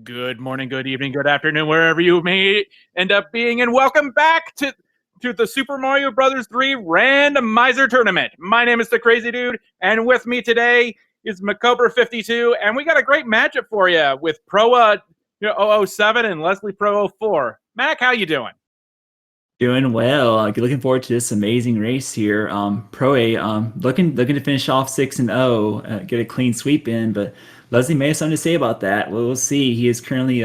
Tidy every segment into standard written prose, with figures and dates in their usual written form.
Good morning, good evening, good afternoon, wherever you may end up being, and welcome back to the Super Mario Brothers 3 Randomizer Tournament. My name is the Crazy Dude, and with me today is Macobra52, and we got a great matchup for you with proa007 and Leslie Pro04. Mac, how you doing? Doing well. Looking forward to this amazing race here. Pro A, looking to finish off 6-0, get a clean sweep in. But Leslie may have something to say about that. Well, we'll see. He is currently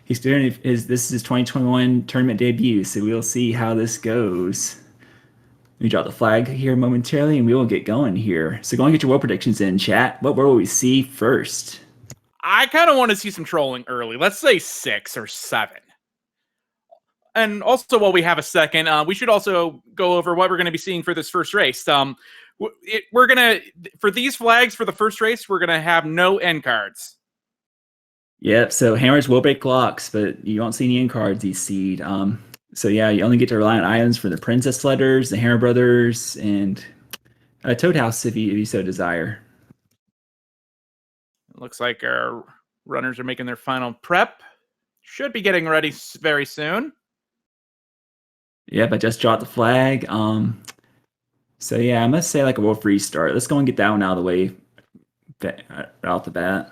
he's doing this is his 2021 tournament debut, so we'll see how this goes. Let me drop the flag here momentarily, and we will get going here. So go and get your world predictions in, chat. What will we see first? I kind of want to see some trolling early. Let's say 6 or 7. And also, while we have a second, we should also go over what we're going to be seeing for this first race. We're going to, for these flags for the first race, we're going to have no end cards. Yep, so hammers will break locks, but you won't see any end cards these seed. So yeah, you only get to rely on items for the Princess Letters, the Hammer Brothers, and a Toad House if you so desire. It looks like our runners are making their final prep. Should be getting ready very soon. Yep, I just dropped the flag. So yeah, I must say like a wolf restart. Let's go and get that one out of the way right off the bat.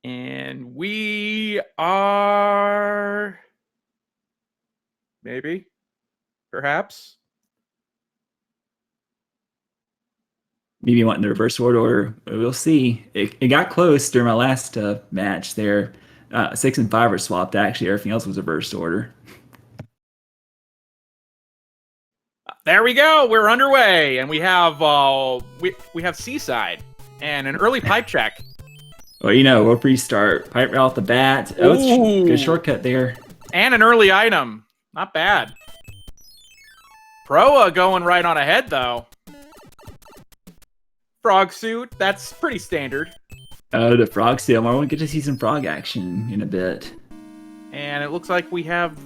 And we are maybe, perhaps. Maybe wanting the reverse order. We'll see. It got close during my last match there. 6 and 5 are swapped. Actually, everything else was reversed order. There we go. We're underway, and we have we have Seaside and an early pipe check. Well, you know, wolf restart. Pipe right off the bat. Oh, it's good shortcut there. And an early item. Not bad. Proa going right on ahead, though. Frog suit. That's pretty standard. Oh, the frog seal. I want to get to see some frog action in a bit. And it looks like we have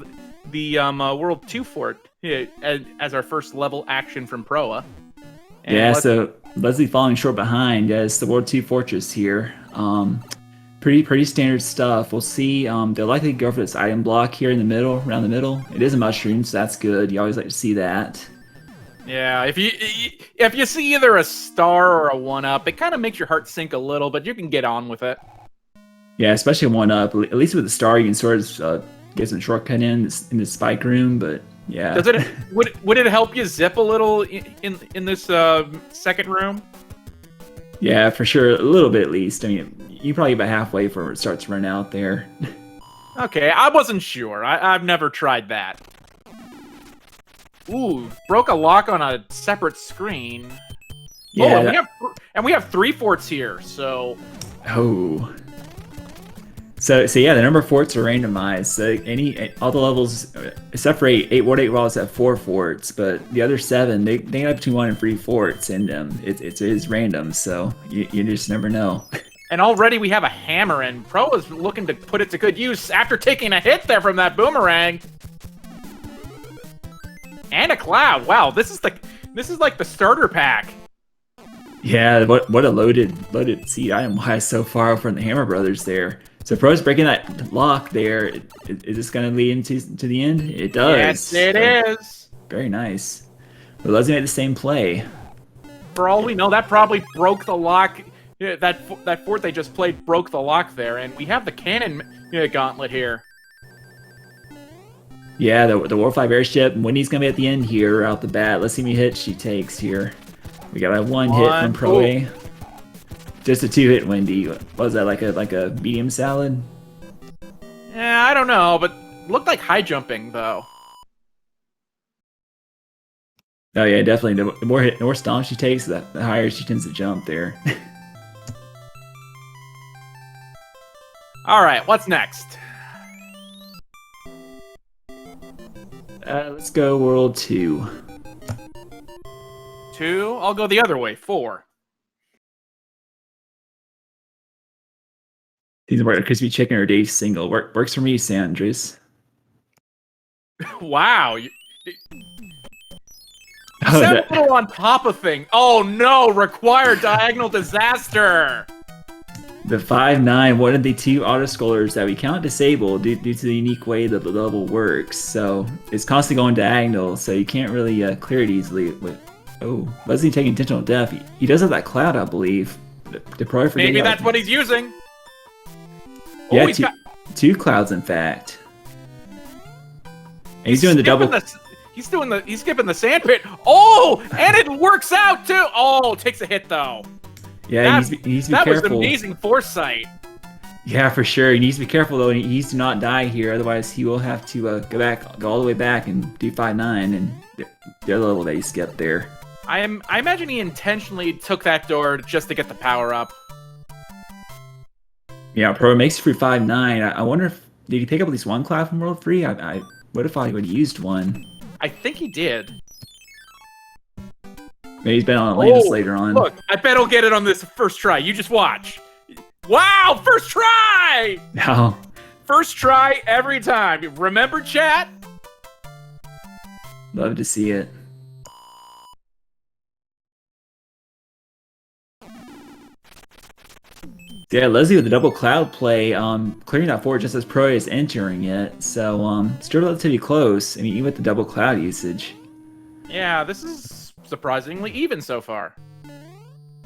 the World 2 fort as our first level action from Proa. And yeah, so Leslie falling short behind. Yeah, it's the World 2 Fortress here. Pretty standard stuff. We'll see. They'll likely go for this item block here in the middle, around the middle. It is a mushroom, so that's good. You always like to see that. Yeah, if you see either a star or a 1-up, it kind of makes your heart sink a little, but you can get on with it. Yeah, especially 1-up. At least with the star, you can sort of get some shortcut in the spike room. But yeah, does it would it help you zip a little in this second room? Yeah, for sure, a little bit at least. I mean, you probably about halfway before it starts to run out there. Okay, I wasn't sure. I've never tried that. Ooh, broke a lock on a separate screen. Yeah, we have 3 forts here, so. Oh. So yeah, the number of forts are randomized. So all the levels except for 8 World 8 Worlds have 4 forts, but the other 7 they have between 1 and 3 forts, and it is random. So you just never know. And already we have a hammer, and Pro is looking to put it to good use after taking a hit there from that boomerang. And a cloud. Wow, this is like the starter pack. Yeah, what a loaded seed item wise so far from the Hammer Brothers there. So Pro's breaking that lock there. Is this going to lead into the end? It does. Yes, it is. Very nice. But Leslie made the same play. For all we know, that probably broke the lock. Yeah, that fort they just played broke the lock there, and we have the cannon gauntlet here. Yeah, the War 5 airship. Wendy's going to be at the end here out the bat. Let's see how many hits she takes here. We got a 1 hit from Pro A. Just a 2-hit Wendy. What was that, like a medium salad? Yeah, I don't know, but looked like high jumping though. Oh yeah, definitely. The more stomps she takes, the higher she tends to jump there. All right, what's next? Let's go World 2. 2? I'll go the other way. 4. These are crispy chicken or day single. Works for me, Sandras. Wow. Oh, Sound a little on top of thing. Oh no, required diagonal disaster. the 5-9, one of the two autoscrollers that we cannot disable due to the unique way that the level works. So it's constantly going diagonal, so you can't really clear it easily. Oh, Leslie taking intentional death. He does have that cloud, I believe. The pro Maybe that's what he's using. Yeah, two clouds, in fact. And he's doing the double. He's skipping the sandpit. Oh, and it works out too. Oh, takes a hit though. Yeah, he needs to be careful. That was amazing foresight. Yeah, for sure. He needs to be careful though. He needs to not die here, otherwise he will have to go all the way back and do 5-9 and the other level that he skipped there. I imagine he intentionally took that door just to get the power up. Yeah, Pro makes it through 5-9. I wonder if did he pick up at least one cloud from World 3? I would have thought he would have used one. I think he did. Maybe he's been on Atlantis later on. Look, I bet he'll get it on this first try. You just watch. Wow, first try! No. First try every time. Remember, chat? Love to see it. Yeah, Leslie with the double cloud play, clearing that forward just as Pro is entering it. So, still relatively close. I mean, even with the double cloud usage. Yeah, this is surprisingly even so far.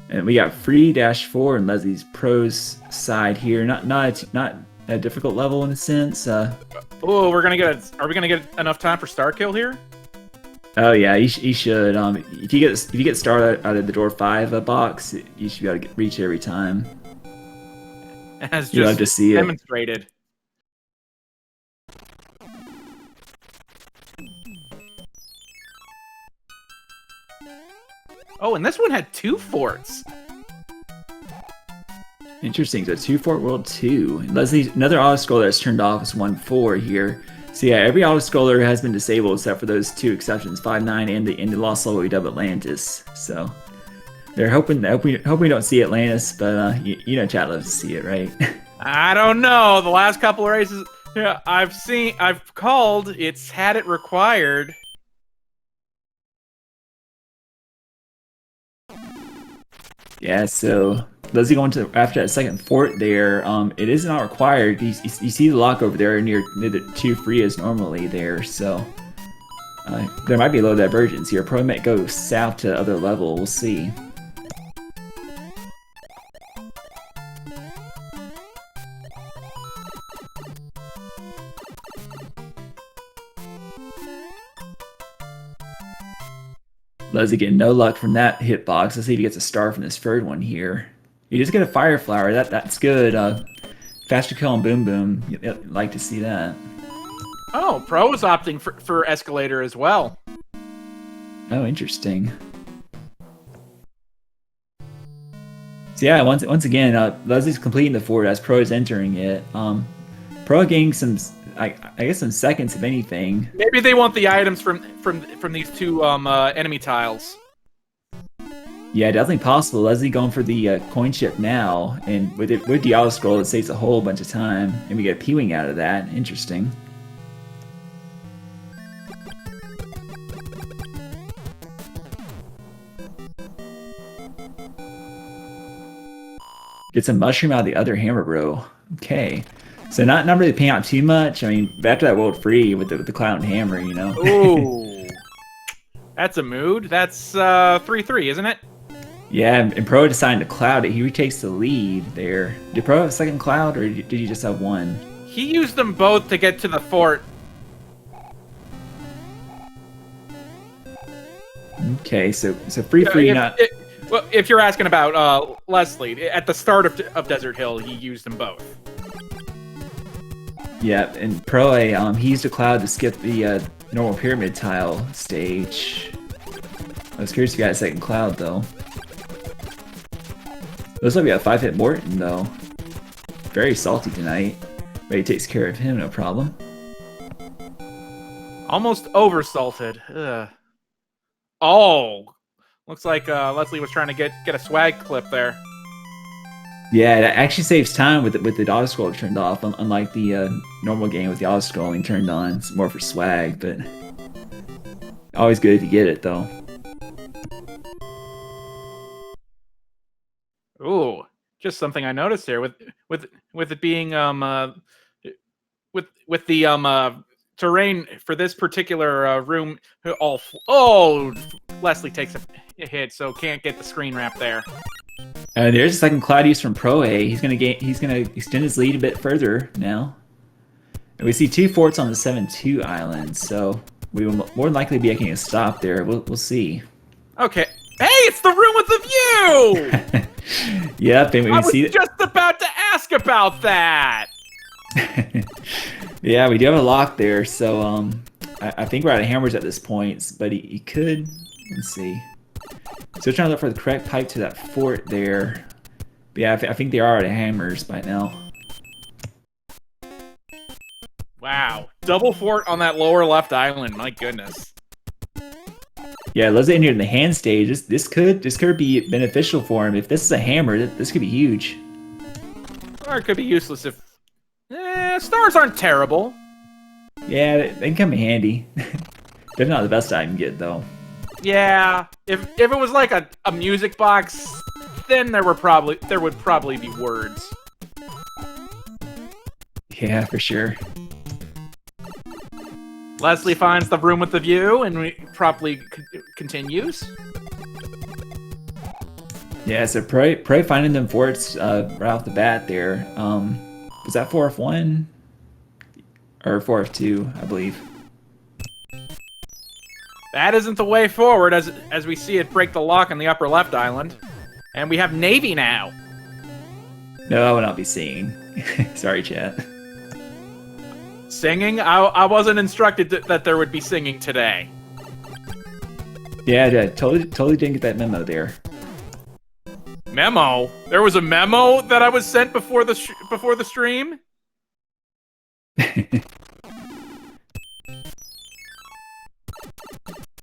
And we got free-4 in Leslie's Pro's side here. Not a difficult level in a sense. Oh, are we gonna get enough time for star kill here? Oh yeah, he should. If you get started out of the door 5 box, you should be able to reach it every time. As you love to see demonstrated. Oh, and this one had 2 forts. Interesting. So 2-fort world 2. Leslie, another auto-scroller that's turned off is 1-4 here. So yeah, every auto-scroller has been disabled except for those 2 exceptions, 5-9 and the lost level of Atlantis. So they're hoping we don't see Atlantis, but you know chat loves to see it, right? I don't know. The last couple of races, yeah, I've called. It's had it required. Yeah, so Leslie going to after that second fort there. It is not required. You see the lock over there near the 2 free as normally there. So there might be a little divergence here. Probably might go south to other level. We'll see. Leslie getting no luck from that hitbox. Let's see if he gets a star from this third one here. You just get a fire flower. That's good. Faster kill and boom boom. You'd like to see that. Oh, Pro is opting for escalator as well. Oh, interesting. So yeah, once again, Leslie's completing the fort as Pro is entering it. Pro getting some, I guess, some seconds if anything. Maybe they want the items from these 2 enemy tiles. Yeah, definitely possible. Leslie going for the coin chip now, and with the auto scroll, it saves a whole bunch of time, and we get a P-wing out of that. Interesting. Get some mushroom out of the other hammer, bro. Okay. So not really paying out too much. I mean, after that world free with the cloud and hammer, you know. Ooh, that's a mood. That's 3-3, isn't it? Yeah, and Pro deciding to cloud it. He retakes the lead there. Did Pro have a second cloud, or did he just have one? He used them both to get to the fort. Okay, so free not. Well, if you're asking about Leslie, at the start of Desert Hill, he used them both. Yeah, and Pro he used a cloud to skip the normal pyramid tile stage. I was curious if he had a second cloud though. Looks like we got 5-hit Morton though. Very salty tonight. But he takes care of him, no problem. Almost oversalted. Ugh. Oh, looks like Leslie was trying to get a swag clip there. Yeah, it actually saves time with the auto scroller turned off, unlike the normal game with the auto scrolling turned on. It's more for swag, but always good if you get it though. Ooh, just something I noticed here with it being with the terrain for this particular room. Leslie takes a hit, so can't get the screen wrap there. There's a second cloud use from Pro A. He's gonna extend his lead a bit further now. And we see 2 forts on the 7-2 island, so we will more than likely be making a stop there. We'll see. Okay. Hey, it's the room with the view! Yep, and I was just about to ask about that! Yeah, we do have a lock there, so I think we're out of hammers at this point, but he could... Let's see. So trying to look for the correct pipe to that fort there. But yeah, I think they are out of hammers by now. Wow. Double fort on that lower left island, my goodness. Yeah, Leslie in here in the hand stage. This could be beneficial for him. If this is a hammer, this could be huge. Or it could be useless if... stars aren't terrible. Yeah, they can come in handy. They're not the best I can get, though. Yeah, if it was like a music box, then there would probably be words. Yeah, for sure. Leslie finds the room with the view and promptly continues. Yeah, so probably finding them forts right off the bat there. Was that 4F1 or 4F2, I believe? That isn't the way forward, as we see it break the lock on the upper left island. And we have Navy now. No, I will not be singing. Sorry, chat. Singing? I wasn't instructed that there would be singing today. Yeah, totally didn't get that memo there. Memo? There was a memo that I was sent before the stream?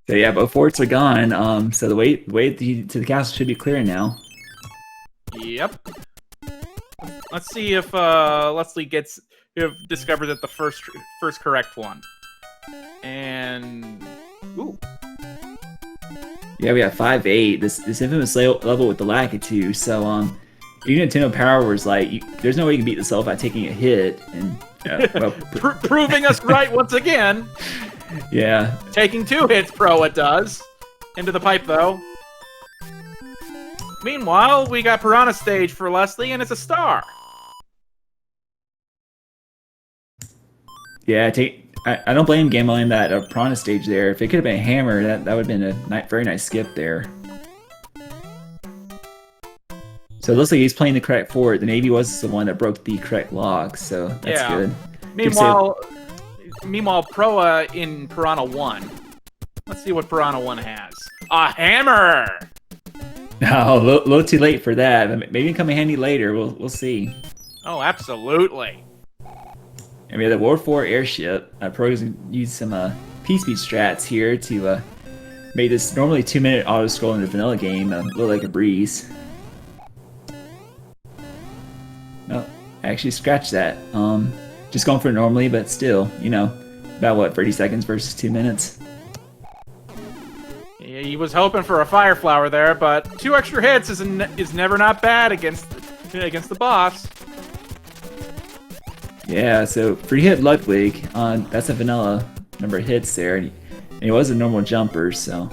So yeah, both forts are gone. So the way to the castle should be clear now. Yep. Let's see if Leslie discovers it the first correct one. And ooh. Yeah, we have 5-8. This infamous level with the Lakitu. So even Nintendo Power was like, there's no way you can beat this level by taking a hit, and well, proving us right once again. Yeah. Taking 2 hits, Proa does. Into the pipe, though. Meanwhile, we got Piranha Stage for Leslie, and it's a star. Yeah, I don't blame gambling that Piranha Stage there. If it could have been a hammer, that would have been a very nice skip there. So it looks like he's playing the correct fort. The Navy was the one that broke the correct log, so that's good. Meanwhile, Proa in Piranha 1. Let's see what Piranha 1 has. A hammer! Oh, a little too late for that. Maybe come in handy later. We'll see. Oh, absolutely. And we have the War 4 airship. Pro's gonna use some P-speed strats here to make this normally 2-minute auto-scroll in the vanilla game look like a breeze. No, I actually scratched that. Just going for it normally, but still, you know, about what, 30 seconds versus 2 minutes? Yeah, he was hoping for a fire flower there, but 2 extra hits is never not bad against the boss. Yeah, so free hit Ludwig, that's a vanilla number of hits there, and he was a normal jumper, so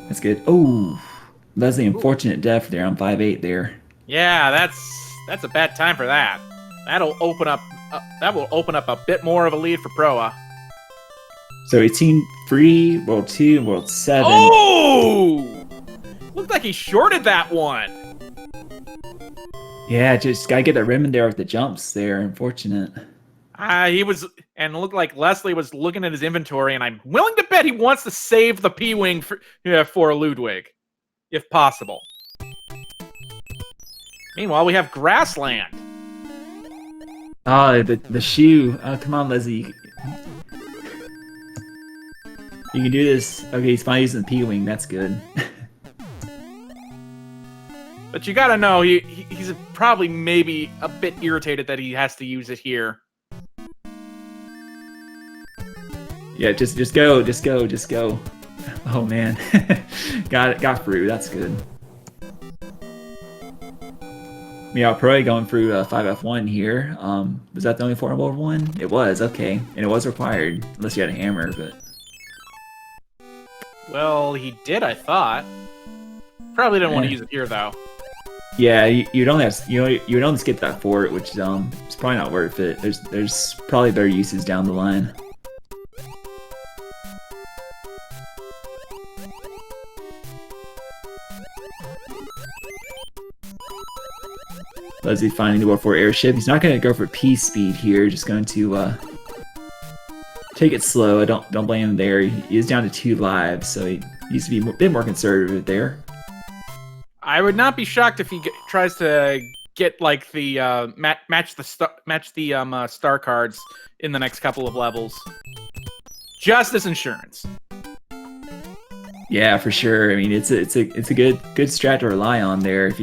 that's good. Oh, Leslie, unfortunate death there on 5-8 there. Yeah, that's a bad time for that. That will open up a bit more of a lead for Proa. So 18-3, World 2, and World 7. Oh! Looked like he shorted that one. Yeah, just gotta get that rim in there with the jumps there. Unfortunate. He was, and it looked like Leslie was looking at his inventory, and I'm willing to bet he wants to save the P-Wing for Ludwig, if possible. Meanwhile, we have Grassland. Oh, the shoe. Oh, come on, Leslie. You can do this. Okay, he's finally using the P-Wing. That's good. But you gotta know, he's probably maybe a bit irritated that he has to use it here. Yeah, just go. Oh man, got through. That's good. Yeah, probably going through 5F1 here. Was that the only form over one? It was, okay. And it was required, unless you had a hammer, but... Well, he did, I thought. Probably didn't want to use it here, though. Yeah, you'd only have, you'd only skip that fort, which is probably not worth it. There's probably better uses down the line. Leslie finding the War 4 airship. He's not going to go for peace speed here. Just going to take it slow. I don't blame him there. He is down to 2 lives, so he needs to be a bit more conservative there. I would not be shocked if he tries to get like the match the star cards in the next couple of levels, just as insurance. Yeah, for sure. I mean, it's a good strat to rely on there if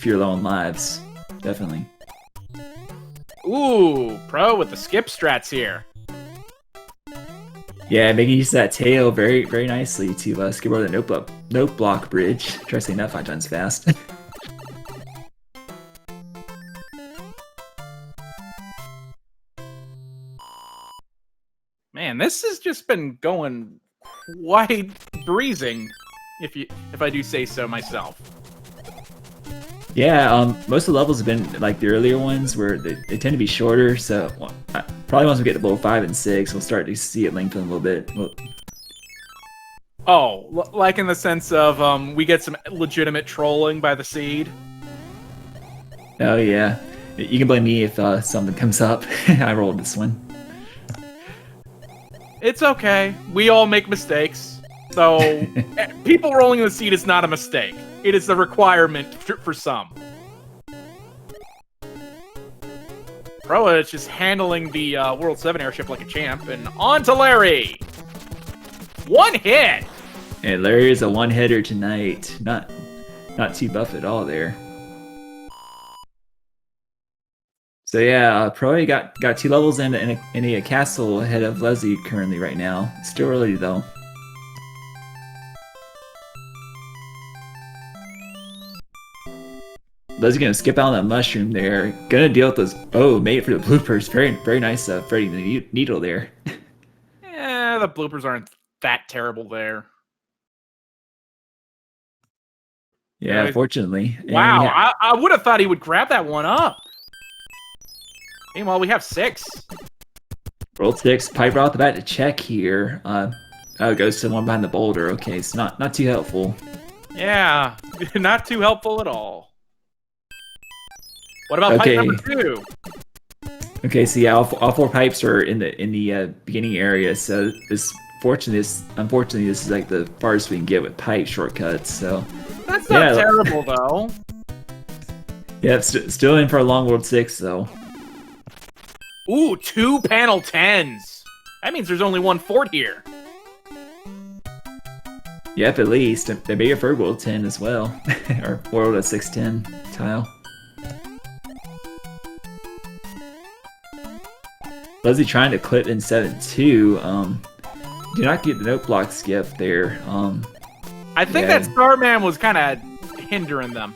you're low on lives. Definitely. Ooh, pro with the skip strats here. Yeah, making use of that tail very nicely to skip over the note block bridge. Try saying that 5 times fast. Man, this has just been going quite breezing, if I do say so myself. Yeah, most of the levels have been like the earlier ones where they tend to be shorter, so probably once we get to level 5 and 6, we'll start to see it lengthen a little bit. Oh, like in the sense of we get some legitimate trolling by the seed? Oh yeah, you can blame me if something comes up. I rolled this one. It's okay. We all make mistakes. So, people rolling the seed is not a mistake. It is the requirement for some. Proa is just handling the World 7 airship like a champ, and on to Larry! 1 hit! And Larry is a one-hitter tonight. Not too buff at all there. So yeah, Proa got 2 levels and a castle ahead of Leslie currently right now. Still early though. Leslie's gonna skip out on that mushroom there. Gonna deal with those. Oh, made it for the bloopers. Very nice, threading the needle there. Yeah, the bloopers aren't that terrible there. Yeah, fortunately. Wow, I would have thought he would grab that one up. Meanwhile, we have 6. Rolled 6. Piper off the bat to check here. Oh, it goes to the one behind the boulder. Okay, it's not too helpful. Yeah, not too helpful at all. What about pipe number 2? Okay, so yeah, all 4 pipes are in the beginning area. So unfortunately, this is like the farthest we can get with pipe shortcuts. So that's not terrible though. Yeah, still in for a long World 6 though. Ooh, 2 panel 10s. That means there's only 1 fort here. Yep, at least. They may have heard World 10 as well. Or World 610 tile. Leslie trying to clip in 7-2. Do not get the note block skip there. I think that Starman was kind of hindering them.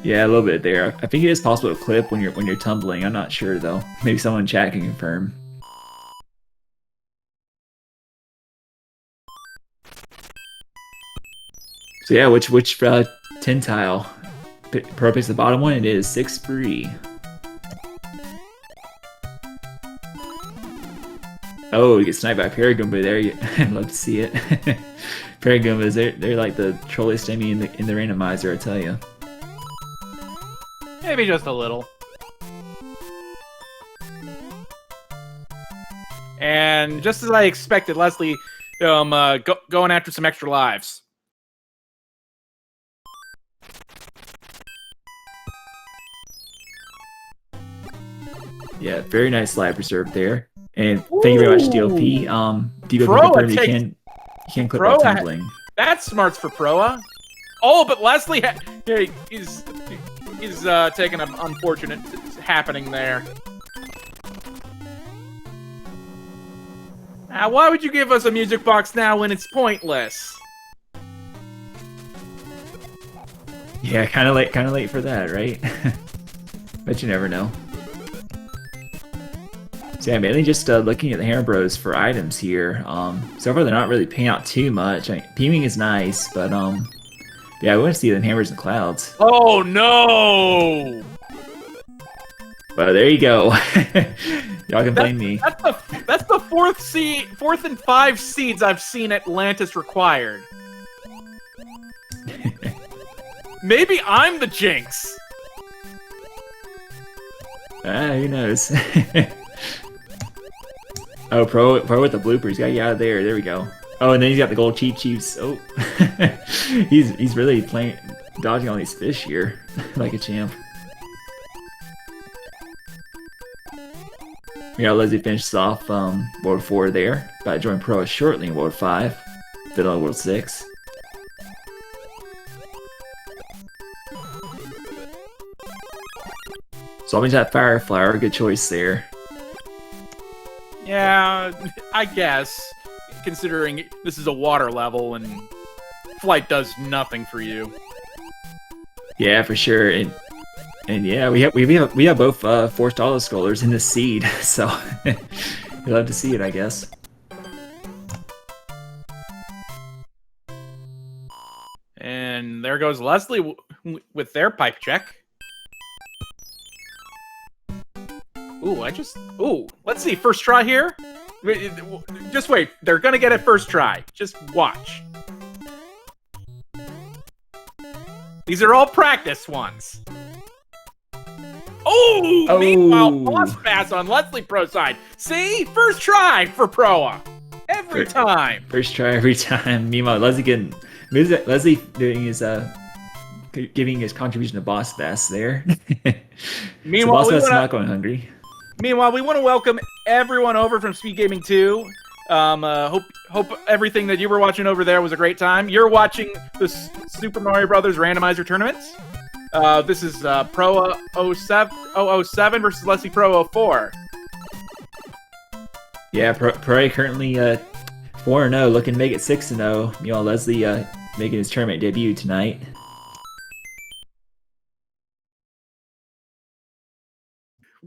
Yeah, a little bit there. I think it is possible to clip when you're tumbling. I'm not sure though. Maybe someone in chat can confirm. So yeah, which 10 tile? Pro picks the bottom one. It is 6-3. Oh, you get sniped by Paragoomba there. I'd love to see it. Paragoombas, they're like the trolliest enemy in the randomizer, I tell you. Maybe just a little. And just as I expected, Leslie going after some extra lives. Yeah, very nice live preserve there. And thank you very much, DLP. DLP confirmed you can clip while tumbling. That's smarts for Proa. Oh, but Leslie is taking an unfortunate happening there. Why would you give us a music box now when it's pointless? Yeah, kind of late for that, right? But you never know. So yeah, mainly just looking at the Hammer Bros for items here. So far they're not really paying out too much. I mean, beaming is nice, but yeah, I want to see them hammers and clouds. Oh no! Well, there you go. Y'all can blame me. That's the fourth and 5 seeds I've seen Atlantis required. Maybe I'm the jinx. Who knows? Oh, Pro with the bloopers. Got you out of there. There we go. Oh, and then he's got the gold cheat chiefs. Oh, he's really dodging all these fish here like a champ. We got Leslie finishes off World 4 there. About to join Pro shortly in World 5. Fiddle in World 6. Solving that Fire Flower, good choice there. Yeah, I guess. Considering this is a water level and flight does nothing for you. Yeah, for sure. And yeah, we have both forced auto scrollers in the seed, so you'll love to see it, I guess. And there goes Leslie with their pipe check. Ooh, let's see, first try here? Just wait, they're gonna get it first try. Just watch. These are all practice ones. Oh! Meanwhile, boss pass on Leslie Pro side. See? First try for Proa. Every time. First try every time. Meanwhile, Leslie doing his giving his contribution to boss pass there. Meanwhile, so boss pass is not going hungry. Meanwhile, we want to welcome everyone over from SpeedGaming 2. Hope everything that you were watching over there was a great time. You're watching the Super Mario Brothers Randomizer tournaments. This is proa007 versus Leslie Pro04. Yeah, Pro currently 4-0, looking to make it 6-0. You know, Leslie making his tournament debut tonight.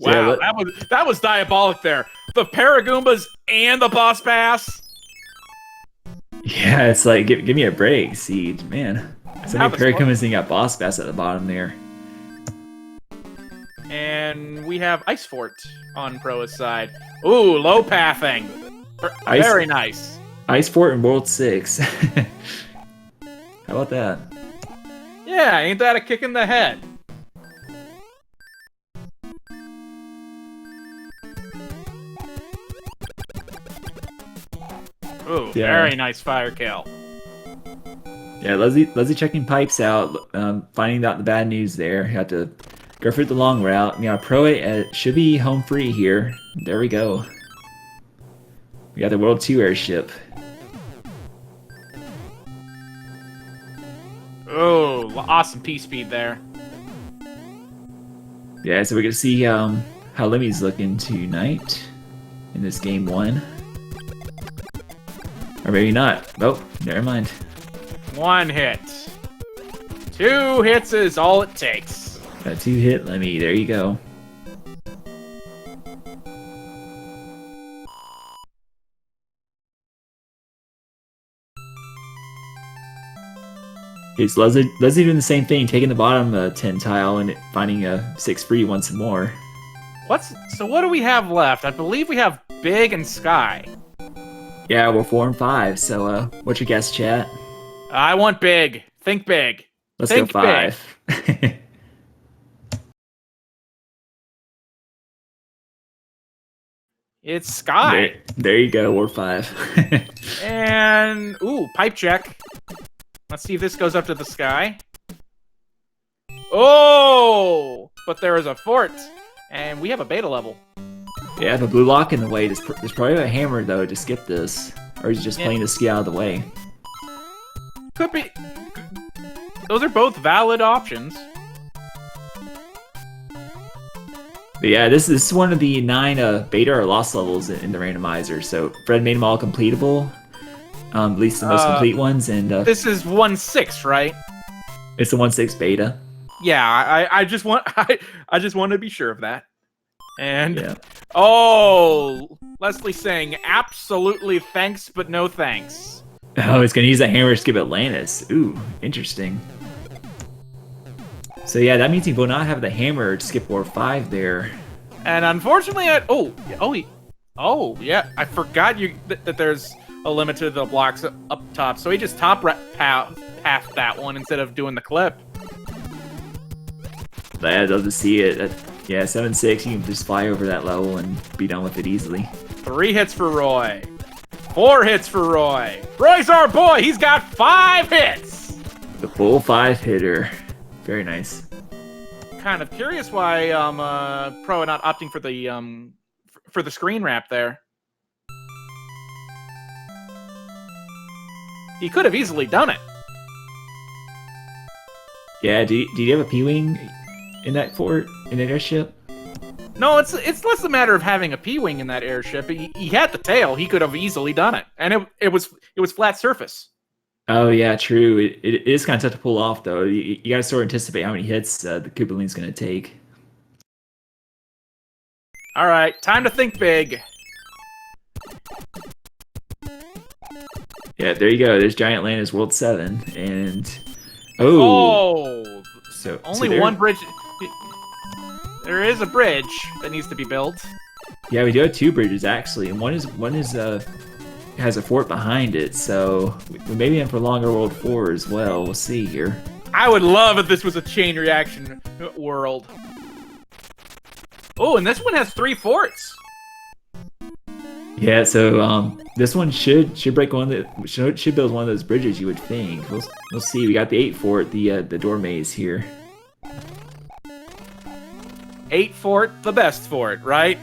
Wow, that was diabolic there. The Paragoombas and the boss pass. Yeah, it's like give me a break, Siege, man. So many Paragoombas and got boss pass at the bottom there. And we have Ice Fort on Proa's side. Ooh, low pathing. Very nice. Ice Fort in World 6. How about that? Yeah, ain't that a kick in the head? Ooh, yeah. Very nice fire kill. Yeah, Leslie checking pipes out, finding out the bad news there. Had to go for the long route. Yeah, Pro should be home free here. There we go. We got the World 2 airship. Oh, awesome P-speed there. Yeah, so we're gonna see how Lemmy's looking tonight in this game 1. Or maybe not. Oh, never mind. 1 hit. 2 hits is all it takes. Got 2-hit Lemmy. There you go. It's Leslie doing the same thing, taking the bottom 10 tile and finding a 6 free once more. So what do we have left? I believe we have Big and Sky. Yeah, we're 4 and 5. So, what's your guess, chat? I want Big. Think big. Let's go 5. It's Sky. There you go. We're 5. And ooh, pipe check. Let's see if this goes up to the sky. Oh, but there is a fort, and we have a beta level. Yeah, the blue lock in the way. There's probably a hammer, though, to skip this. Or he's just playing to ski out of the way. Could be. Those are both valid options. But yeah, this is one of the 9 beta or lost levels in the randomizer. So Fred made them all completable, at least the most complete ones, and this is 1.6, right? it's the 1.6 beta. Yeah, I just want I just want to be sure of that. And Yeah. oh, Leslie saying absolutely thanks, but no thanks. Oh, it's gonna use that hammer to skip Atlantis. Ooh, interesting. So yeah, that means he will not have the hammer to skip War 5 there. And unfortunately, yeah, I forgot that there's a limit to the blocks up top, so he just passed that one instead of doing the clip. But I'd love to see it. Yeah, 7.6, you can just fly over that level and be done with it easily. 3 hits for Roy. 4 hits for Roy. Roy's our boy. He's got 5 hits. The full 5-hitter. Very nice. Kind of curious why Pro not opting for the screen wrap there. He could have easily done it. Yeah, do you have a P-Wing in that fort, in that airship? No, it's less a matter of having a P-Wing in that airship. He had the tail. He could have easily done it, and it was flat surface. Oh yeah, true. It is kind of tough to pull off though. You got to sort of anticipate how many hits the Koopaling's going to take. All right, time to think big. Yeah, there you go. There's Giant Atlantis World 7, and so only one bridge. There is a bridge that needs to be built. Yeah, we do have 2 bridges actually, and one is has a fort behind it, so we may be in for longer World 4 as well. We'll see here. I would love if this was a chain reaction world. Oh, and this one has 3 forts. Yeah, so this one should break should build one of those bridges. You would think. We'll see. We got the 8 fort, the door maze here. 8 fort, the best fort, right?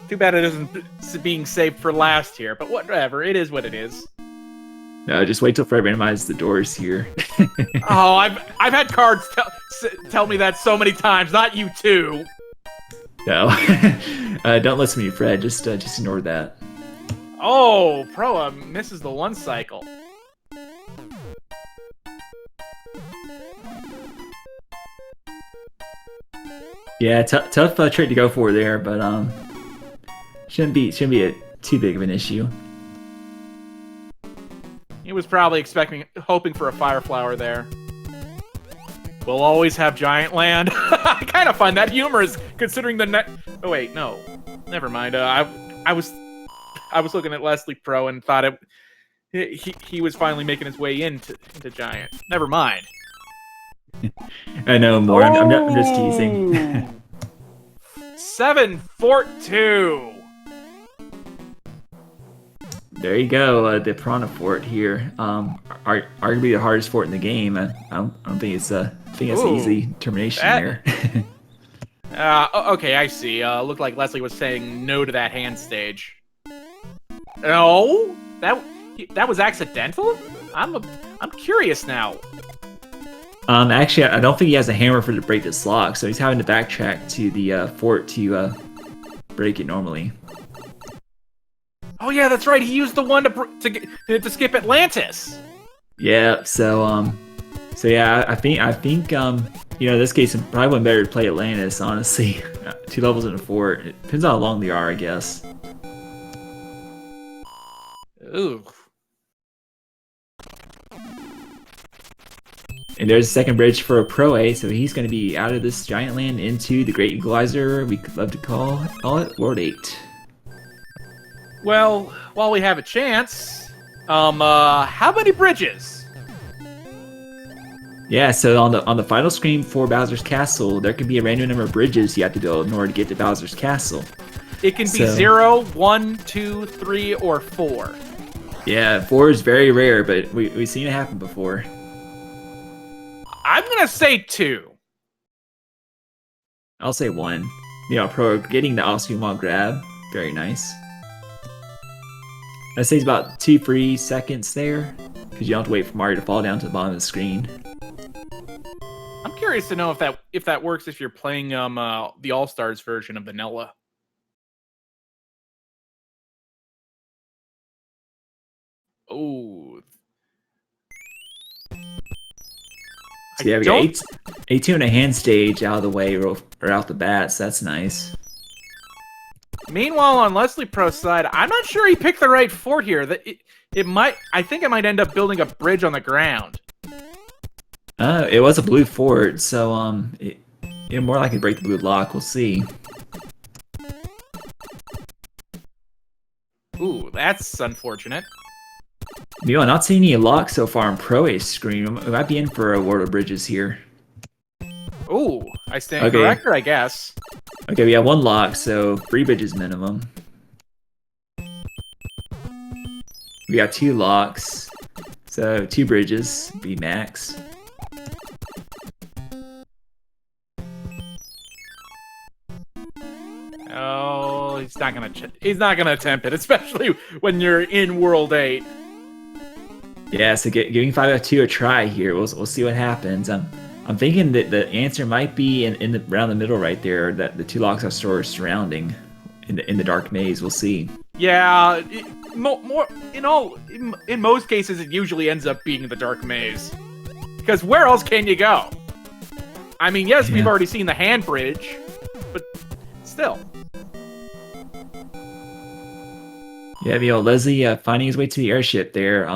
Too bad it isn't being saved for last here, but whatever. It is what it is. No, just wait till Fred randomizes the doors here. Oh, I've had cards tell me that so many times. Not you too. No, don't listen to me, Fred. Just ignore that. Oh, Proa misses the 1 cycle. Yeah, tough trait to go for there, but shouldn't be too big of an issue. He was probably hoping for a fire flower there. We'll always have giant land. I kind of find that humorous, considering the net. Oh wait, no, never mind. I was looking at Leslie Pro and thought he was finally making his way into giant. Never mind. I know more. I'm just teasing. 7 Fort 2. There you go, the Piranha Fort here. Arguably the hardest fort in the game. I don't think it's an easy termination there. Okay, I see. Looked like Leslie was saying no to that hand stage. No, that was accidental. I'm curious now. Actually, I don't think he has a hammer to break this lock, so he's having to backtrack to the fort to break it normally. Oh yeah, that's right. He used the one to skip Atlantis. Yeah. So yeah, I think you know, in this case, it probably wouldn't better to play Atlantis. Honestly, 2 levels in a fort. It depends on how long they are, I guess. Ooh. And there's a second bridge for a Pro A, so he's going to be out of this giant land into the Great Equalizer. We could love to call it World 8. Well, while we have a chance, how many bridges? Yeah, so on the final screen for Bowser's Castle, there can be a random number of bridges you have to build in order to get to Bowser's Castle. It can be 0, 1, 2, 3, or 4. Yeah, 4 is very rare, but we've seen it happen before. I'm gonna say 2. I'll say 1. You know, Pro getting the Oscar grab, very nice. That saves about 2 free seconds there, because you don't have to wait for Mario to fall down to the bottom of the screen. curious to know if that works if you're playing the All Stars version of Vanilla. Oh. So yeah, we got A2 and a hand stage out of the way or out the bat, so that's nice. Meanwhile, on Leslie Pro's side, I'm not sure he picked the right fort here. I think it might end up building a bridge on the ground. It was a blue fort, so it more likely break the blue lock. We'll see. Ooh, that's unfortunate. Meanwhile, not seeing any locks so far on Pro Ace screen. We might be in for a World of Bridges here. Ooh, I stand corrected, I guess. Okay, we have one lock, so 3 bridges minimum. We got 2 locks, so 2 bridges be max. Oh, he's not gonna attempt it, especially when you're in World 8. Yeah, so giving 5 out of 2 a try here. We'll see what happens. I'm thinking that the answer might be around the middle right there. That the 2 locks are sort of surrounding in the dark maze. We'll see. Yeah, in most cases, it usually ends up being the dark maze. Because where else can you go? I mean, yes, we've already seen the hand bridge, but still. Yeah, Leslie finding his way to the airship there.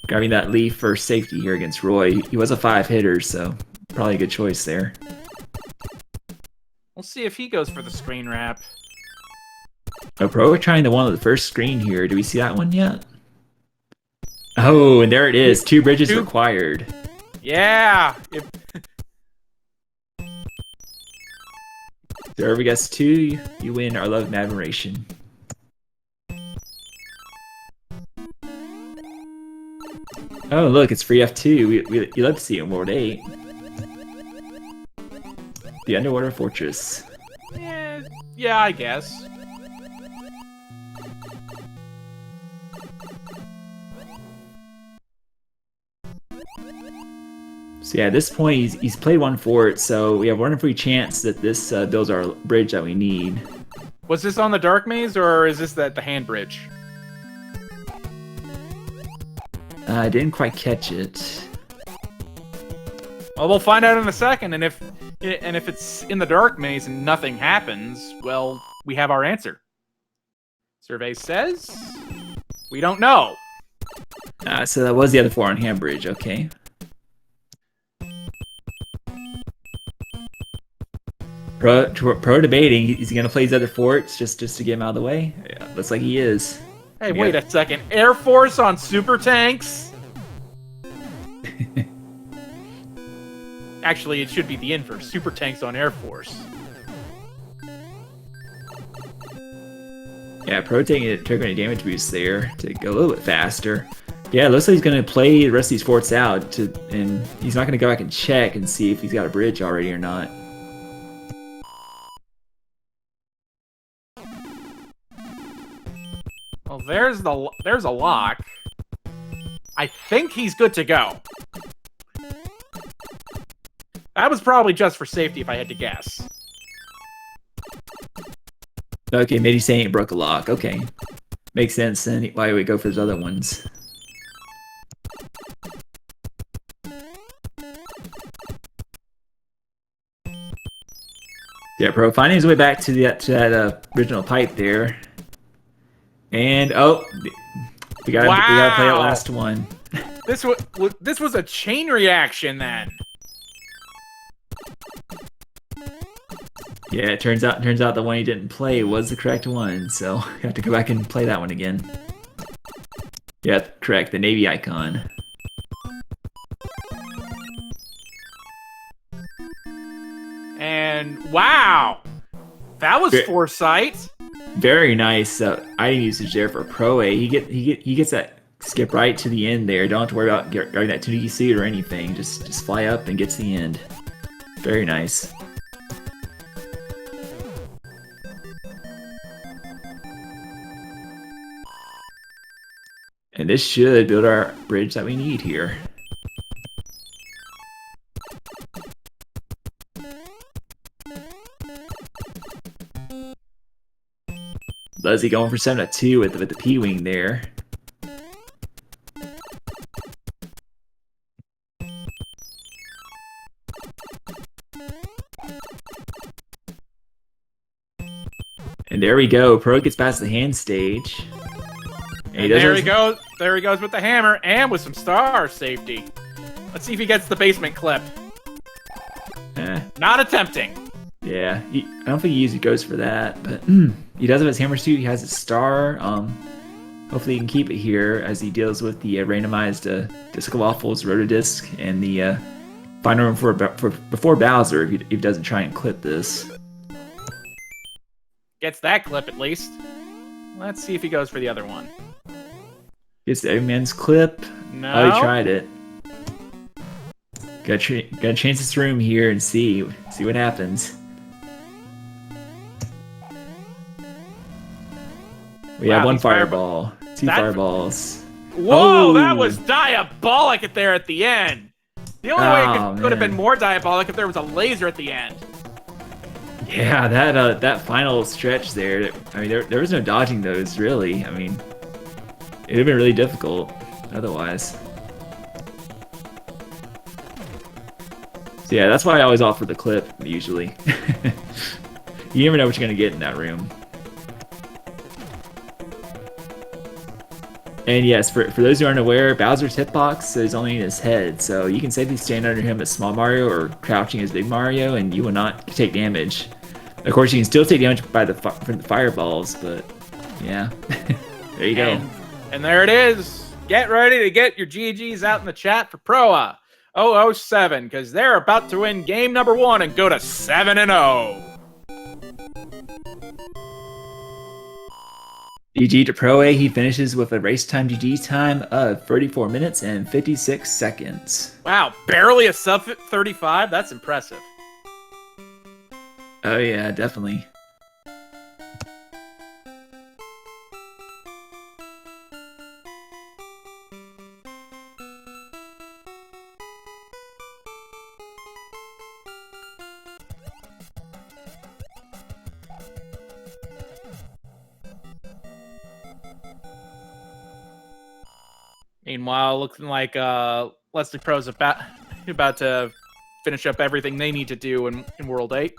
Grabbing that leaf for safety here against Roy. He was a 5-hitter, so probably a good choice there. We'll see if he goes for the screen wrap. Oh, Pro trying the one on the first screen here. Do we see that one yet? Oh, and there it is. 2 bridges required. Yeah. So whoever gets 2, you win our love and admiration. Oh, look, it's free F2. You love to see it in World 8. The Underwater Fortress. Yeah, I guess. So yeah, at this point, he's played 1 fort, so we have 1 in 3 chance that this builds our bridge that we need. Was this on the Dark Maze, or is this the hand bridge? I didn't quite catch it. Well, we'll find out in a second, and if it's in the Dark Maze and nothing happens, well, we have our answer. Survey says we don't know. So that was the other 4 on hand bridge, okay. Pro debating, he's gonna play his other forts just to get him out of the way. Yeah, looks like he is. Hey, wait a second. Air Force on super tanks? Actually, it should be the inverse. Super tanks on Air Force. Yeah, Pro taking a triggering damage boost there to go a little bit faster. Yeah, it looks like he's going to play the rest of these forts out, and he's not going to go back and check and see if he's got a bridge already or not. Well, there's a lock. I think he's good to go. That was probably just for safety, if I had to guess. Okay, maybe saying it broke a lock. Okay. Makes sense then why we go for those other ones. Yeah, Pro finding his way back to that original pipe there. And oh, we gotta play that last one. This was a chain reaction then. Yeah, it turns out the one he didn't play was the correct one, so you have to go back and play that one again. Yeah, correct, the Navy icon. And wow, that was foresight. Very nice item usage there for Pro A. He gets that skip right to the end there. Don't have to worry about getting that 2D suit or anything. Just fly up and get to the end. Very nice. And this should build our bridge that we need here. Leslie going for 7-2 with the P-Wing there. And there we go. Pro gets past the hand stage. And there he goes. There he goes with the hammer and with some star safety. Let's see if he gets the basement clip. Not attempting. Yeah, I don't think he usually goes for that, but he does have his hammer suit. He has his star. Hopefully he can keep it here as he deals with the randomized Disc Waffles, Rotodisc, and the final room for before Bowser if he doesn't try and clip this. Gets that clip at least. Let's see if he goes for the other one. Gets the Eggman's clip. No. Oh, he tried it. Gotta change this room here and see what happens. We have one fireball, two fireballs. Whoa, that was diabolic there at the end. The only way it could have been more diabolic if there was a laser at the end. Yeah, that final stretch there. I mean, there was no dodging those really. I mean, it would have been really difficult otherwise. So yeah, that's why I always offer the clip usually. You never know what you're gonna get in that room. And yes, for those who aren't aware, Bowser's hitbox is only in his head, so you can safely stand under him as Small Mario or crouching as Big Mario, and you will not take damage. Of course, you can still take damage from the fireballs, but yeah, there you go. And there it is. Get ready to get your GGs out in the chat for proa007, because they're about to win game number 1 and go to 7-0. GG to Pro A. He finishes with a race time GG time of 34 minutes and 56 seconds. Wow, barely a sub 35? That's impressive. Oh yeah, definitely. Meanwhile, looking like Leslie Pro's about to finish up everything they need to do in World 8.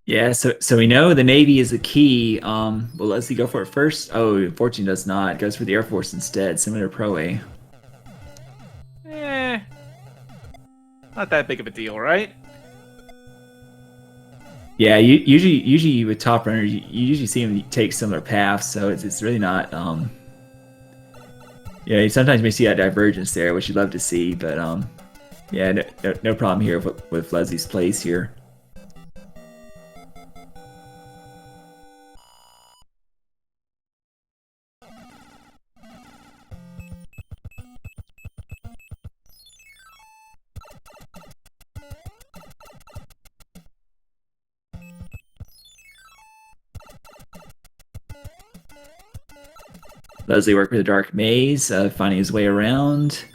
Yeah, so we know the Navy is the key. Will Leslie go for it first? Oh, unfortunately does not. Goes for the Air Force instead, similar to Pro A. Not that big of a deal, right? Yeah, usually with top runners, you usually see them take similar paths, so it's really not. Yeah, sometimes you may see that divergence there, which you'd love to see, but yeah, no problem here with Leslie's place here. Leslie worked with the Dark Maze, finding his way around.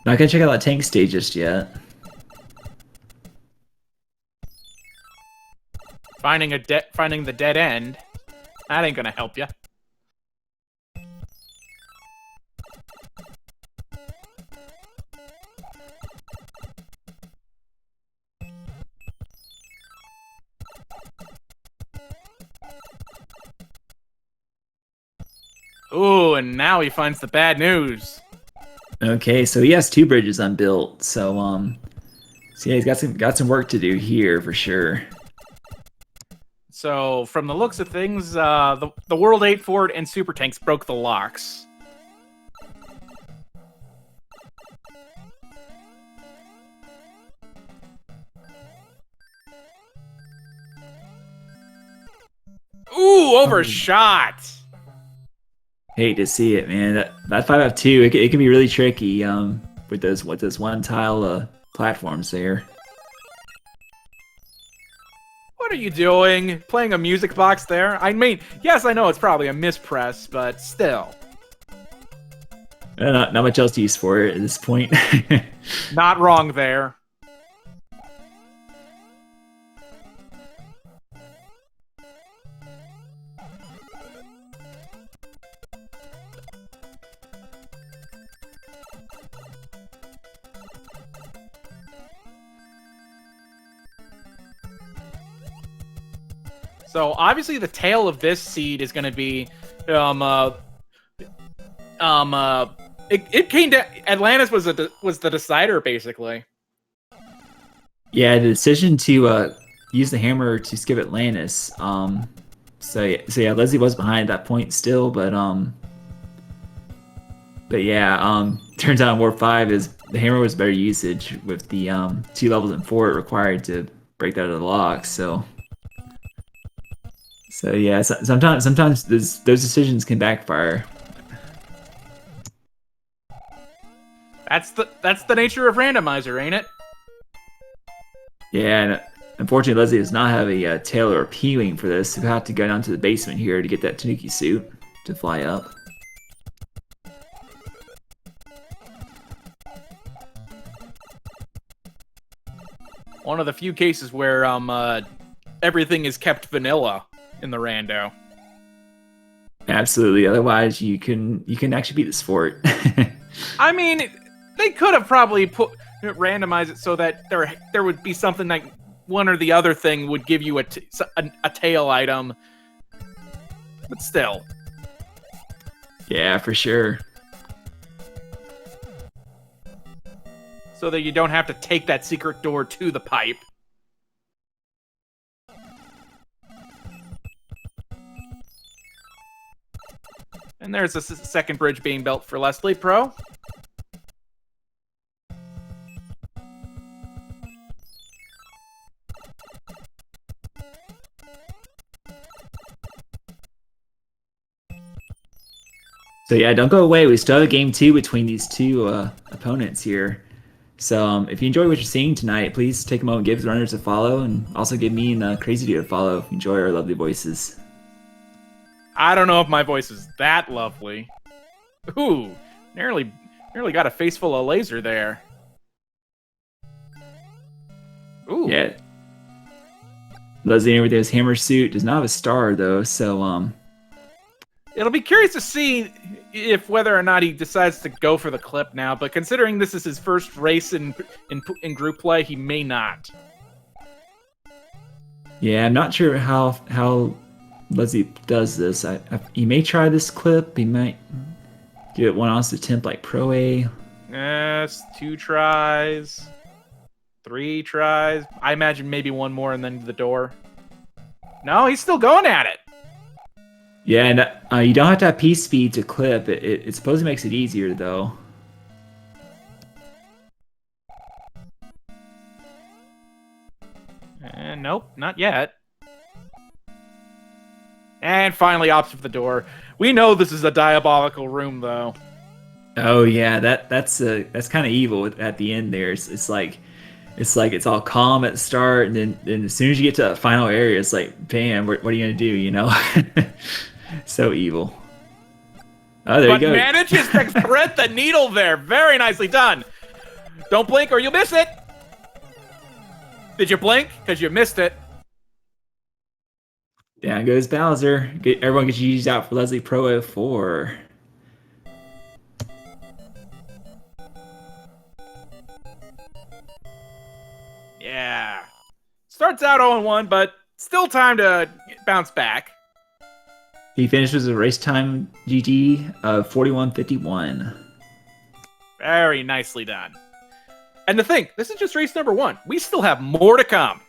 Not gonna check out that tank stage just yet. Finding the dead end. That ain't gonna help you. Ooh, and now he finds the bad news. Okay, so he has 2 bridges unbuilt, so yeah, he's got some work to do here for sure. So from the looks of things, the World 8 Ford and Super Tanks broke the locks. Ooh, overshot. Hate to see it, man. That 5F2, it can be really tricky with those one tile platforms there. What are you doing? Playing a music box there? I mean, yes, I know it's probably a mispress, but still. Not much else to use for it at this point. Not wrong there. So obviously the tail of this seed is going to be, it came down. Atlantis was the decider basically. Yeah, the decision to use the hammer to skip Atlantis. So yeah, Leslie was behind at that point still, but yeah, turns out in Warp 5 is the hammer was better usage with the 2 levels and 4 it required to break that out of the lock. So yeah, sometimes those decisions can backfire. That's the nature of randomizer, ain't it? Yeah, and unfortunately Leslie does not have a tail or a P-wing for this. We'll have to go down to the basement here to get that Tanuki suit to fly up. One of the few cases where everything is kept vanilla in the rando. Absolutely. Otherwise, you can actually beat the sport. I mean, they could have probably randomized it so that there would be something like one or the other thing would give you a tail item. But still. Yeah, for sure. So that you don't have to take that secret door to the pipe. And there's a second bridge being built for Leslie Pro. So yeah, don't go away. We still have game 2 between these two opponents here. So if you enjoy what you're seeing tonight, please take a moment, give the runners a follow, and also give me and Crazy Dude a follow if you enjoy our lovely voices. I don't know if my voice is that lovely. Ooh, nearly got a face full of laser there. Ooh. Yeah. Leslie with his hammer suit does not have a star though, so It'll be curious to see if whether or not he decides to go for the clip now, but considering this is his first race in group play, he may not. Yeah, I'm not sure how Leslie does this. He may try this clip. He might give it one honest attempt like Pro A. Yes, 2 tries, 3 tries. I imagine maybe one more and then the door. No, he's still going at it. Yeah, and you don't have to have P speed to clip. It supposedly makes it easier though. And nope, not yet. And finally opts for the door. We know this is a diabolical room though. Oh yeah, that's kind of evil at the end there. It's like it's all calm at the start, and then as soon as you get to the final area, it's like, bam, what are you gonna do? You know, so evil. Oh, there you go. But manages to thread the needle there. Very nicely done. Don't blink or you'll miss it. Did you blink? Because you missed it. Down goes Bowser. Everyone gets used out for Leslie Pro 04. Yeah. Starts out 0-1, but still time to bounce back. He finishes a race time GG of 41:51. Very nicely done. And the thing, this is just race number 1. We still have more to come.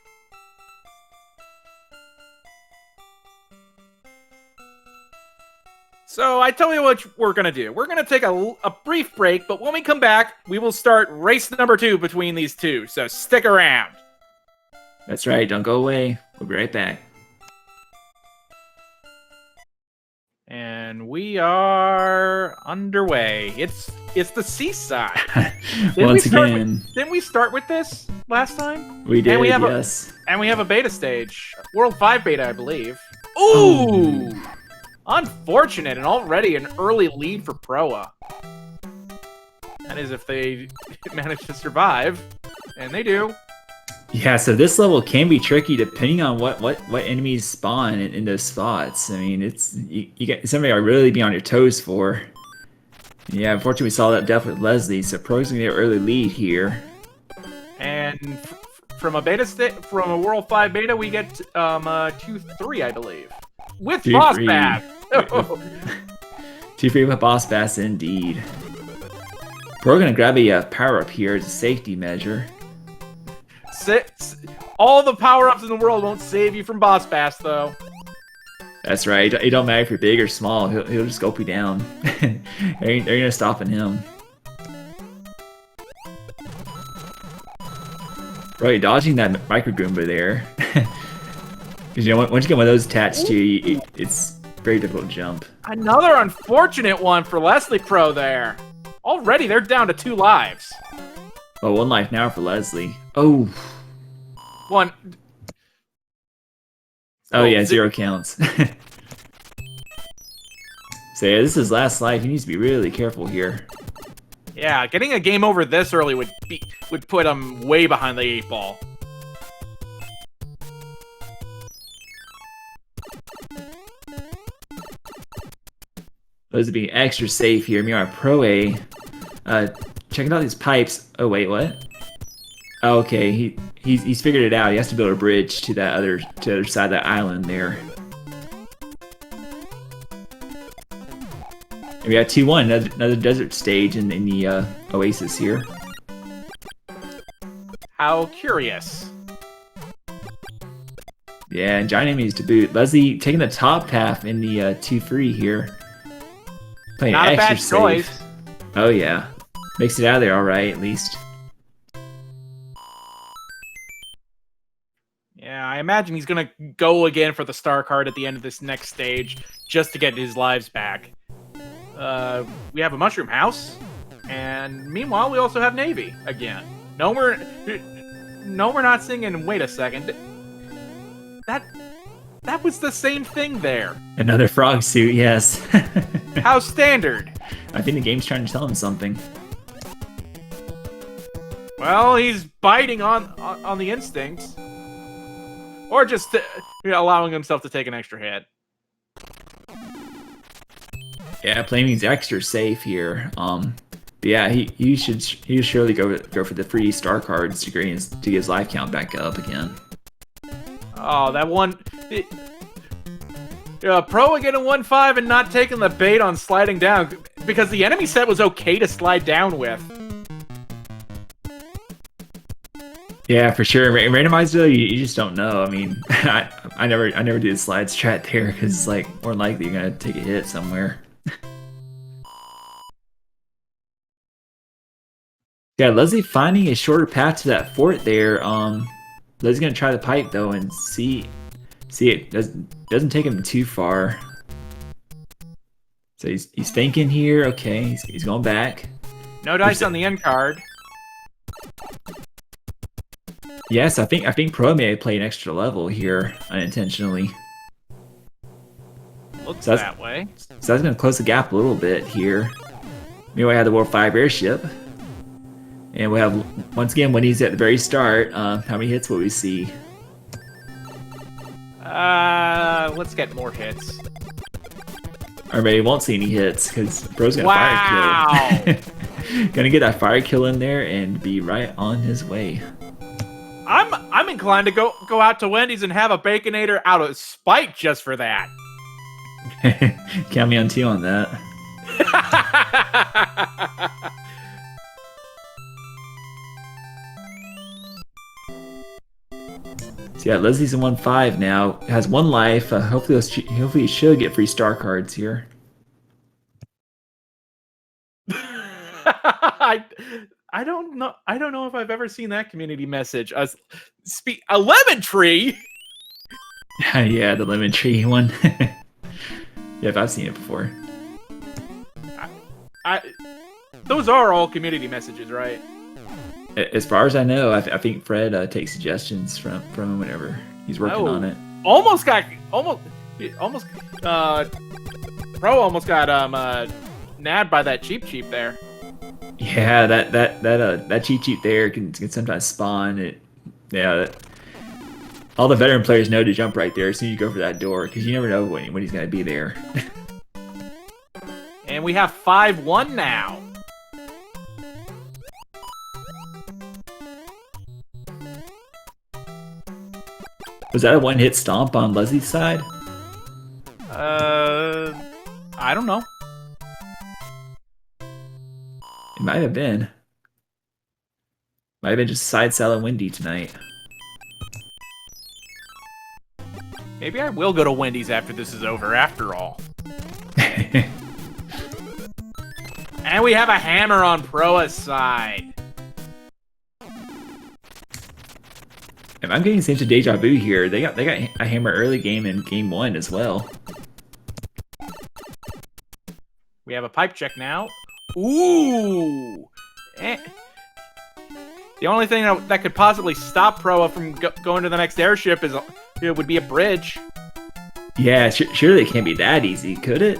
So I tell you what we're going to do. We're going to take a brief break, but when we come back, we will start race number 2 between these two. So stick around. That's right. Don't go away. We'll be right back. And we are underway. It's the seaside. Once again. Didn't we start with this last time? We did, yes. And we have a beta stage. World 5 beta, I believe. Ooh! Unfortunate, and already an early lead for Proa. That is if they manage to survive. And they do. Yeah, so this level can be tricky depending on what enemies spawn in those spots. I mean, it's you get somebody to really be on your toes for. Yeah, unfortunately we saw that death with Leslie, so Pro's gonna get an early lead here. And from a from a World 5 beta, we get 2-3, I believe, with 2-3. boss bath. 2-3 with boss bass indeed. We're gonna grab a power up here as a safety measure. All the power-ups in the world won't save you from boss bass, though. That's right. It don't matter if you're big or small. He'll just scope you down. They're gonna stopping him. Bro, you're dodging that micro Goomba there. Because once you get one of those attached to you, it's very difficult to jump. Another unfortunate one for Leslie Pro there. Already, they're down to 2 lives. Oh, 1 life now for Leslie. Oh. One. Oh yeah, 0 counts. So yeah, this is his last life. He needs to be really careful here. Yeah, getting a game over this early would put him way behind the 8 ball. Those would be extra safe here. Meanwhile, Pro A, checking out these pipes. Oh wait, what? Oh, okay, he's figured it out. He has to build a bridge to the other side of that island there. And we got 2-1, another desert stage in the Oasis here. How curious. Yeah, and giant enemies to boot. Leslie taking the top half in the 2-3 here. Playing Not a extra bad safe. choice. Oh yeah, makes it out of there all right at least. Yeah, I imagine he's gonna go again for the star card at the end of this next stage just to get his lives back. We have a mushroom house, and meanwhile we also have Navy again. No, we're not singing. Wait a second. That was the same thing there. Another frog suit, yes. How standard. I think the game's trying to tell him something. Well, he's biting on the instincts, or just allowing himself to take an extra hit. Yeah, playing's extra safe here. But yeah, he should surely go for the free star cards to get his life count back up again. Oh, that one. Pro again in 1-5 and not taking the bait on sliding down because the enemy set was okay to slide down with. Yeah, for sure. Randomizer, you just don't know. I mean, I never do the slide strat there because it's like more likely you're gonna take a hit somewhere. Yeah, Leslie finding a shorter path to that fort there. Leslie's gonna try the pipe though and see it doesn't take him too far. So he's thinking here. Okay, he's going back. No dice on the end card. Yes, I think Pro may play an extra level here unintentionally. Looks that way. So that's gonna close the gap a little bit here. Meanwhile, we have the World 5 airship. And we have, once again, when he's at the very start, how many hits will we see? Let's get more hits. Or maybe won't see any hits, because Pro's gonna Wow. fire kill. Gonna get that fire kill in there and be right on his way. I'm inclined to go out to Wendy's and have a Baconator out of spite just for that. Count me on 2 on that. So yeah, Leslie's in 1-5 now. Has 1 life. Hopefully he should get free star cards here. I don't know. I don't know if I've ever seen that community message. A lemon tree. Yeah, the lemon tree one. Yep, I've seen it before. Those are all community messages, right? As far as I know, I think Fred takes suggestions from him whenever he's working on it. Pro almost got nabbed by that cheap there. Yeah, that cheat there can sometimes spawn it. Yeah, all the veteran players know to jump right there as soon as you go for that door because you never know when he's gonna be there. And we have 5-1 now. Was that a one-hit stomp on Leslie's side? I don't know. It might have been. Might have been just side salad windy tonight. Maybe I will go to Wendy's after this is over, after all. And we have a hammer on Proa's side. I'm getting such a deja vu here. They got a hammer early game in game 1 as well. We have a pipe check now. Ooh! The only thing that could possibly stop Proa from going to the next airship would be a bridge. Yeah, surely it can't be that easy, could it?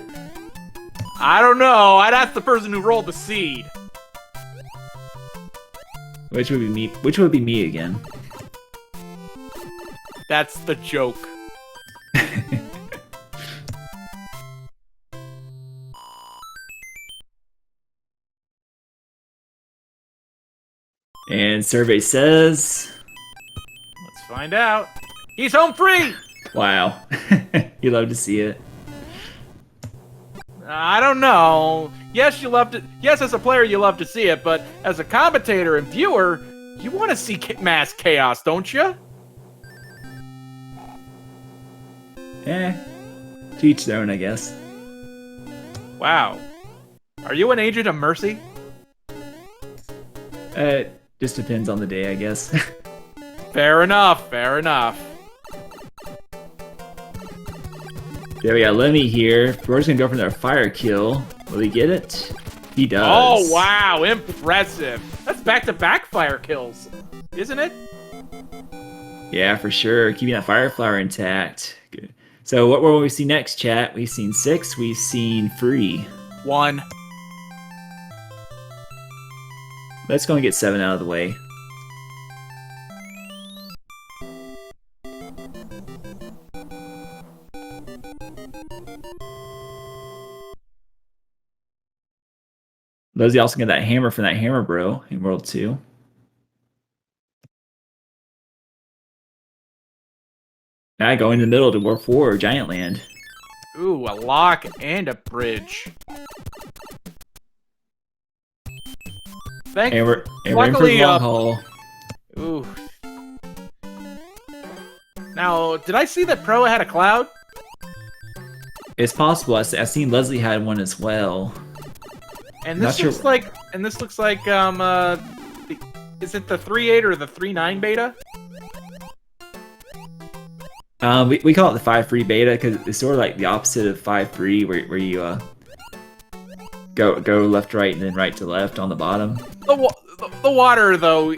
I don't know. I'd ask the person who rolled the seed. Which would be me? Which would be me again? That's the joke. And survey says... Let's find out. He's home free! Wow. You love to see it. I don't know. Yes, yes, as a player, you love to see it, but as a commentator and viewer, you want to see mass chaos, don't you? To each their own, I guess. Wow. Are you an agent of mercy? Just depends on the day, I guess. Fair enough, fair enough. There we got Lemmy here. We're just gonna go for another fire kill. Will he get it? He does. Oh, wow, impressive. That's back-to-back fire kills, isn't it? Yeah, for sure. Keeping that fire flower intact. Good. So what will we see next, chat? We've seen 6, we've seen 3. 1. Let's go and get 7 out of the way. Leslie also got that hammer from that hammer bro in World 2. Now I go in the middle to World 4, Giant Land. Ooh, a lock and a bridge. And we're in for the long haul. Ooh. Now, did I see that Proa had a cloud? It's possible. I've seen Leslie had one as well. And this looks like, is it the 3.8 or the 3.9 beta? We call it the 5.3 beta because it's sort of like the opposite of 5.3, where you go left, right, and then right to left on the bottom. The water though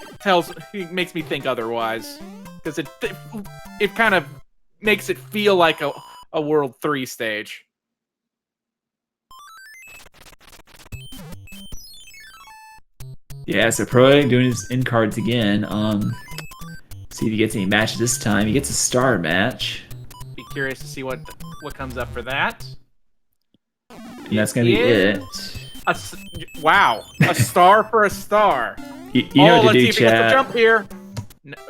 makes me think otherwise, because it kind of makes it feel like a World 3 stage. Yeah, so Proa doing his end cards again. See if he gets any matches this time. He gets a star match. Be curious to see what comes up for that. And that's gonna be it. Wow, a star for a star. You know what to do, let's see if he gets a jump here.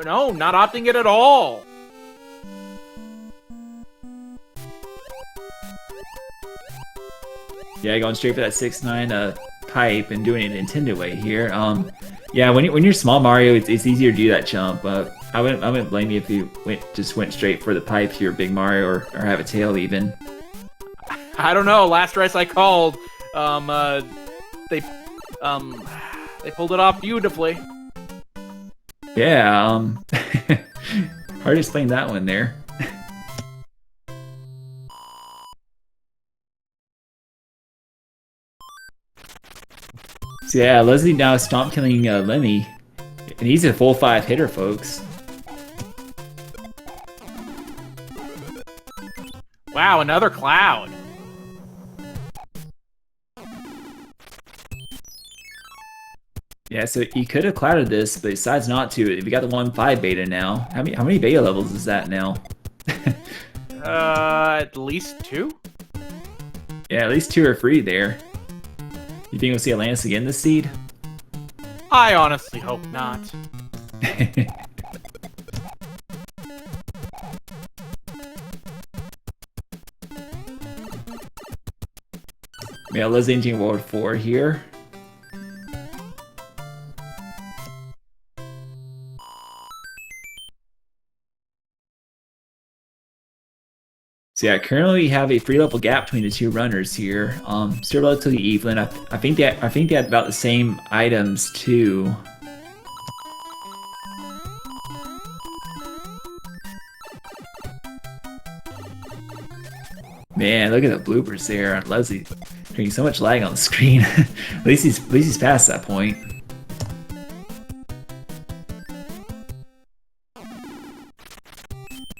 No, not opting it at all. Yeah, going straight for that 6.9 pipe and doing it in intended way here. Yeah, when you're small Mario, it's easier to do that jump. I wouldn't blame you if you just went straight for the pipe if you're a big Mario or have a tail even. I don't know. Last race I called, they pulled it off beautifully. Yeah, hard to explain that one there. So yeah, Leslie now stomp killing Lemmy, and he's a full 5 hitter, folks. Wow, another cloud. Yeah, so he could have clouded this, but he decides not to. We got the 1.5 beta now. How many beta levels is that now? At least 2? Yeah, at least 2 are free there. You think we'll see Atlantis again this seed? I honestly hope not. Yeah, let's enter World 4 here. So yeah, currently we have a 3-level gap between the two runners here. Still relatively even. I think they have about the same items too. Man, look at the bloopers there. Leslie creating so much lag on the screen. at least he's past that point.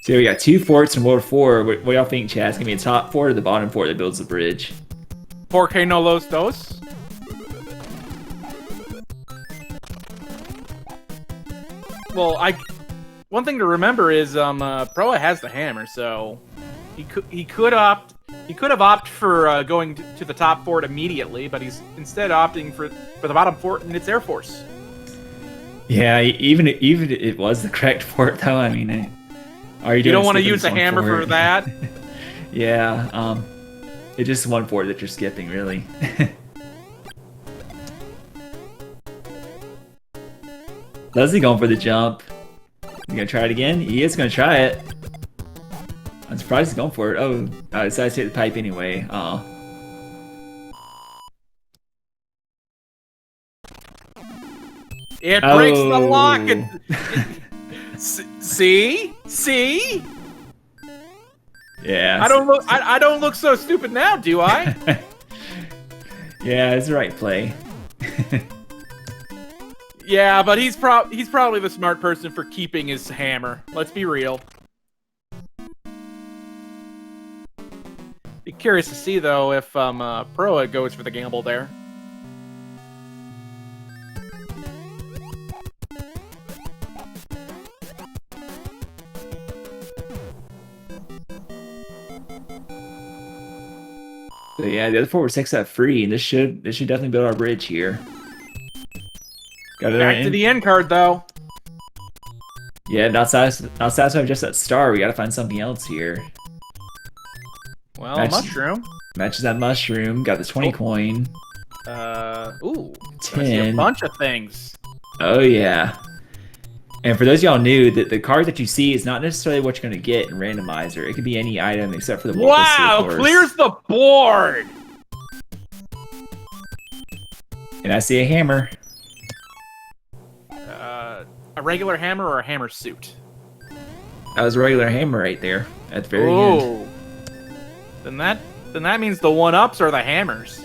So we got 2 forts in World 4. What y'all think, Chad? It's gonna be a top fort or the bottom fort that builds the bridge? 4K no los dos. Well, one thing to remember is Proa has the hammer, so he could have opted for going to the top fort immediately, but he's instead opting for the bottom fort and its Air Force. Yeah, even if it was the correct fort, though, I mean, you don't want to use a hammer for that. Yeah, it's just one fort that you're skipping, really. Leslie going for the jump. You gonna try it again? He is gonna try it. I'm surprised he's going for it. Oh, I decided to hit the pipe anyway. Oh. It breaks the lock. See? Yeah. I don't look so stupid now, do I? Yeah, it's the right play. Yeah, but he's probably the smart person for keeping his hammer. Let's be real. Be curious to see though if Proa goes for the gamble there. So yeah, the other fort was 6 that free, and this should definitely build our bridge here. Got it. Back to the end card though. Yeah, not satisfied with just that star. We gotta find something else here. Well, a mushroom. Matches that mushroom. Got the 20 coin. Ooh. 10. A bunch of things. Oh yeah. And for those of y'all new, the card that you see is not necessarily what you're gonna get in Randomizer. It could be any item except for the Warpless. Wow! Clears the board. And I see a hammer. A regular hammer or a hammer suit? That was a regular hammer right there at the very end. Then that means the 1-ups are the hammers.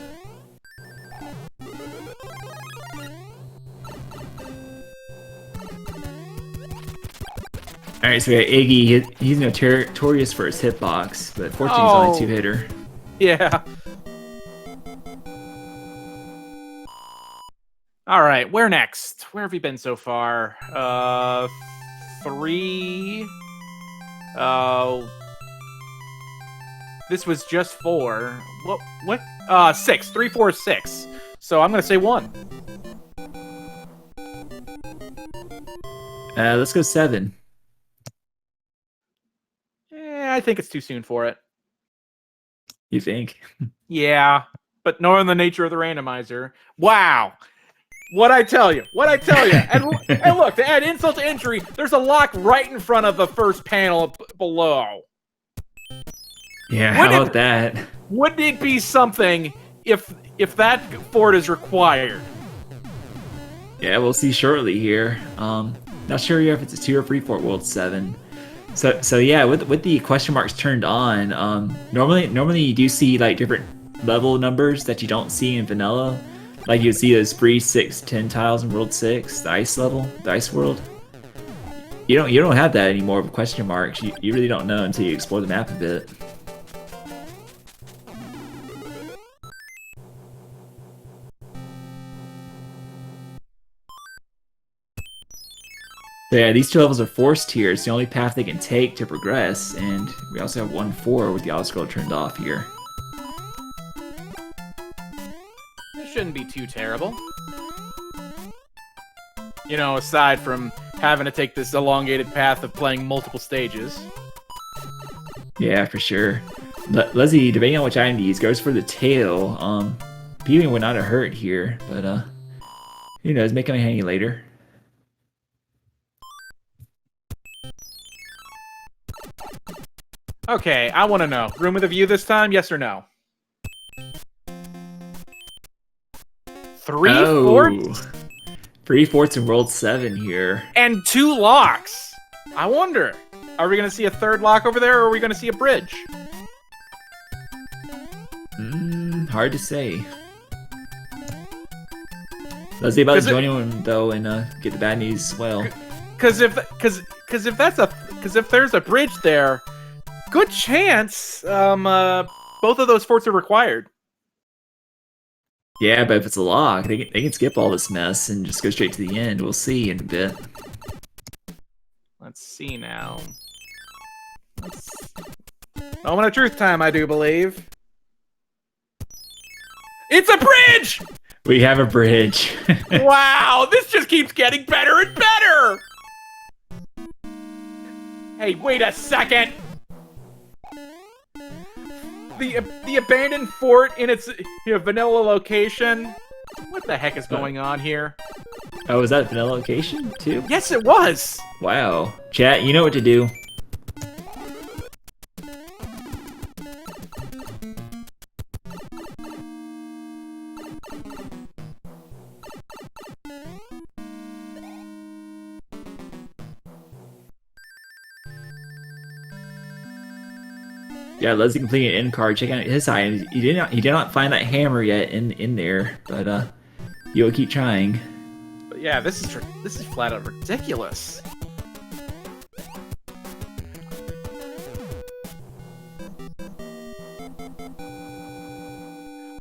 Alright, so we got Iggy. He's notorious for his hitbox, but 14's only 2-hitter. Yeah. Alright, where next? Where have we been so far? 3... This was just 4. What? 6. 3, 4, 6. So I'm gonna say 1. Let's go 7. I think it's too soon for it. You think? Yeah, but knowing the nature of the randomizer, wow! What I tell you? And look, to add insult to injury, there's a lock right in front of the first panel below. Yeah, how about that? Wouldn't it be something if that fort is required? Yeah, we'll see shortly here. Not sure if it's a 2 or 3 fort World 7. So yeah, with the question marks turned on, normally you do see like different level numbers that you don't see in vanilla. Like you see those free 6, 10 tiles in World 6, the ice level, the ice world. You don't have that anymore with question marks. You really don't know until you explore the map a bit. So yeah, these 2 levels are forced here. It's the only path they can take to progress, and we also have 1-4 with the auto scroll turned off here. It shouldn't be too terrible. You know, aside from having to take this elongated path of playing multiple stages. Yeah, for sure. Leslie, debating on which item to use, goes for the tail. Peewing would not have hurt here, but who knows? Make him handy later. Okay, I want to know. Room with a view this time, yes or no? 3/4? 3/4 in World 7 here. And 2 locks. I wonder, are we going to see a third lock over there, or are we going to see a bridge? Hard to say. Let's see about to join him though and get the bad news as well. Because if there's a bridge there, good chance both of those forts are required. Yeah, but if it's a lock, they can skip all this mess and just go straight to the end. We'll see in a bit. Let's see now. Moment of truth time, I do believe. It's a bridge! We have a bridge. Wow, this just keeps getting better and better! Hey, wait a second! The abandoned fort in its vanilla location. What the heck is going on here? Oh, is that vanilla location too? Yes, it was! Wow. Chat, you know what to do. Yeah, Leslie completing an end card. Check out his items. He did not find that hammer yet in there, but you'll keep trying. But yeah, this is flat out ridiculous.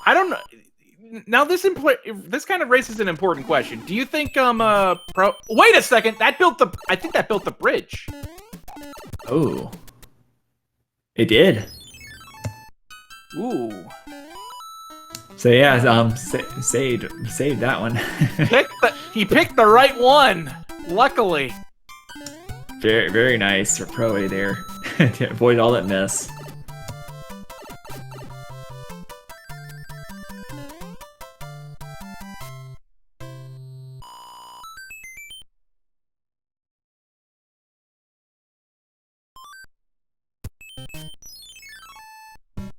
I don't know. Now this kind of raises an important question. Do you think wait a second, I think that built the bridge. Oh. It did. Ooh. So yeah, saved that one. He picked the right one. Luckily. Very very nice for Pro A there. To avoid all that mess.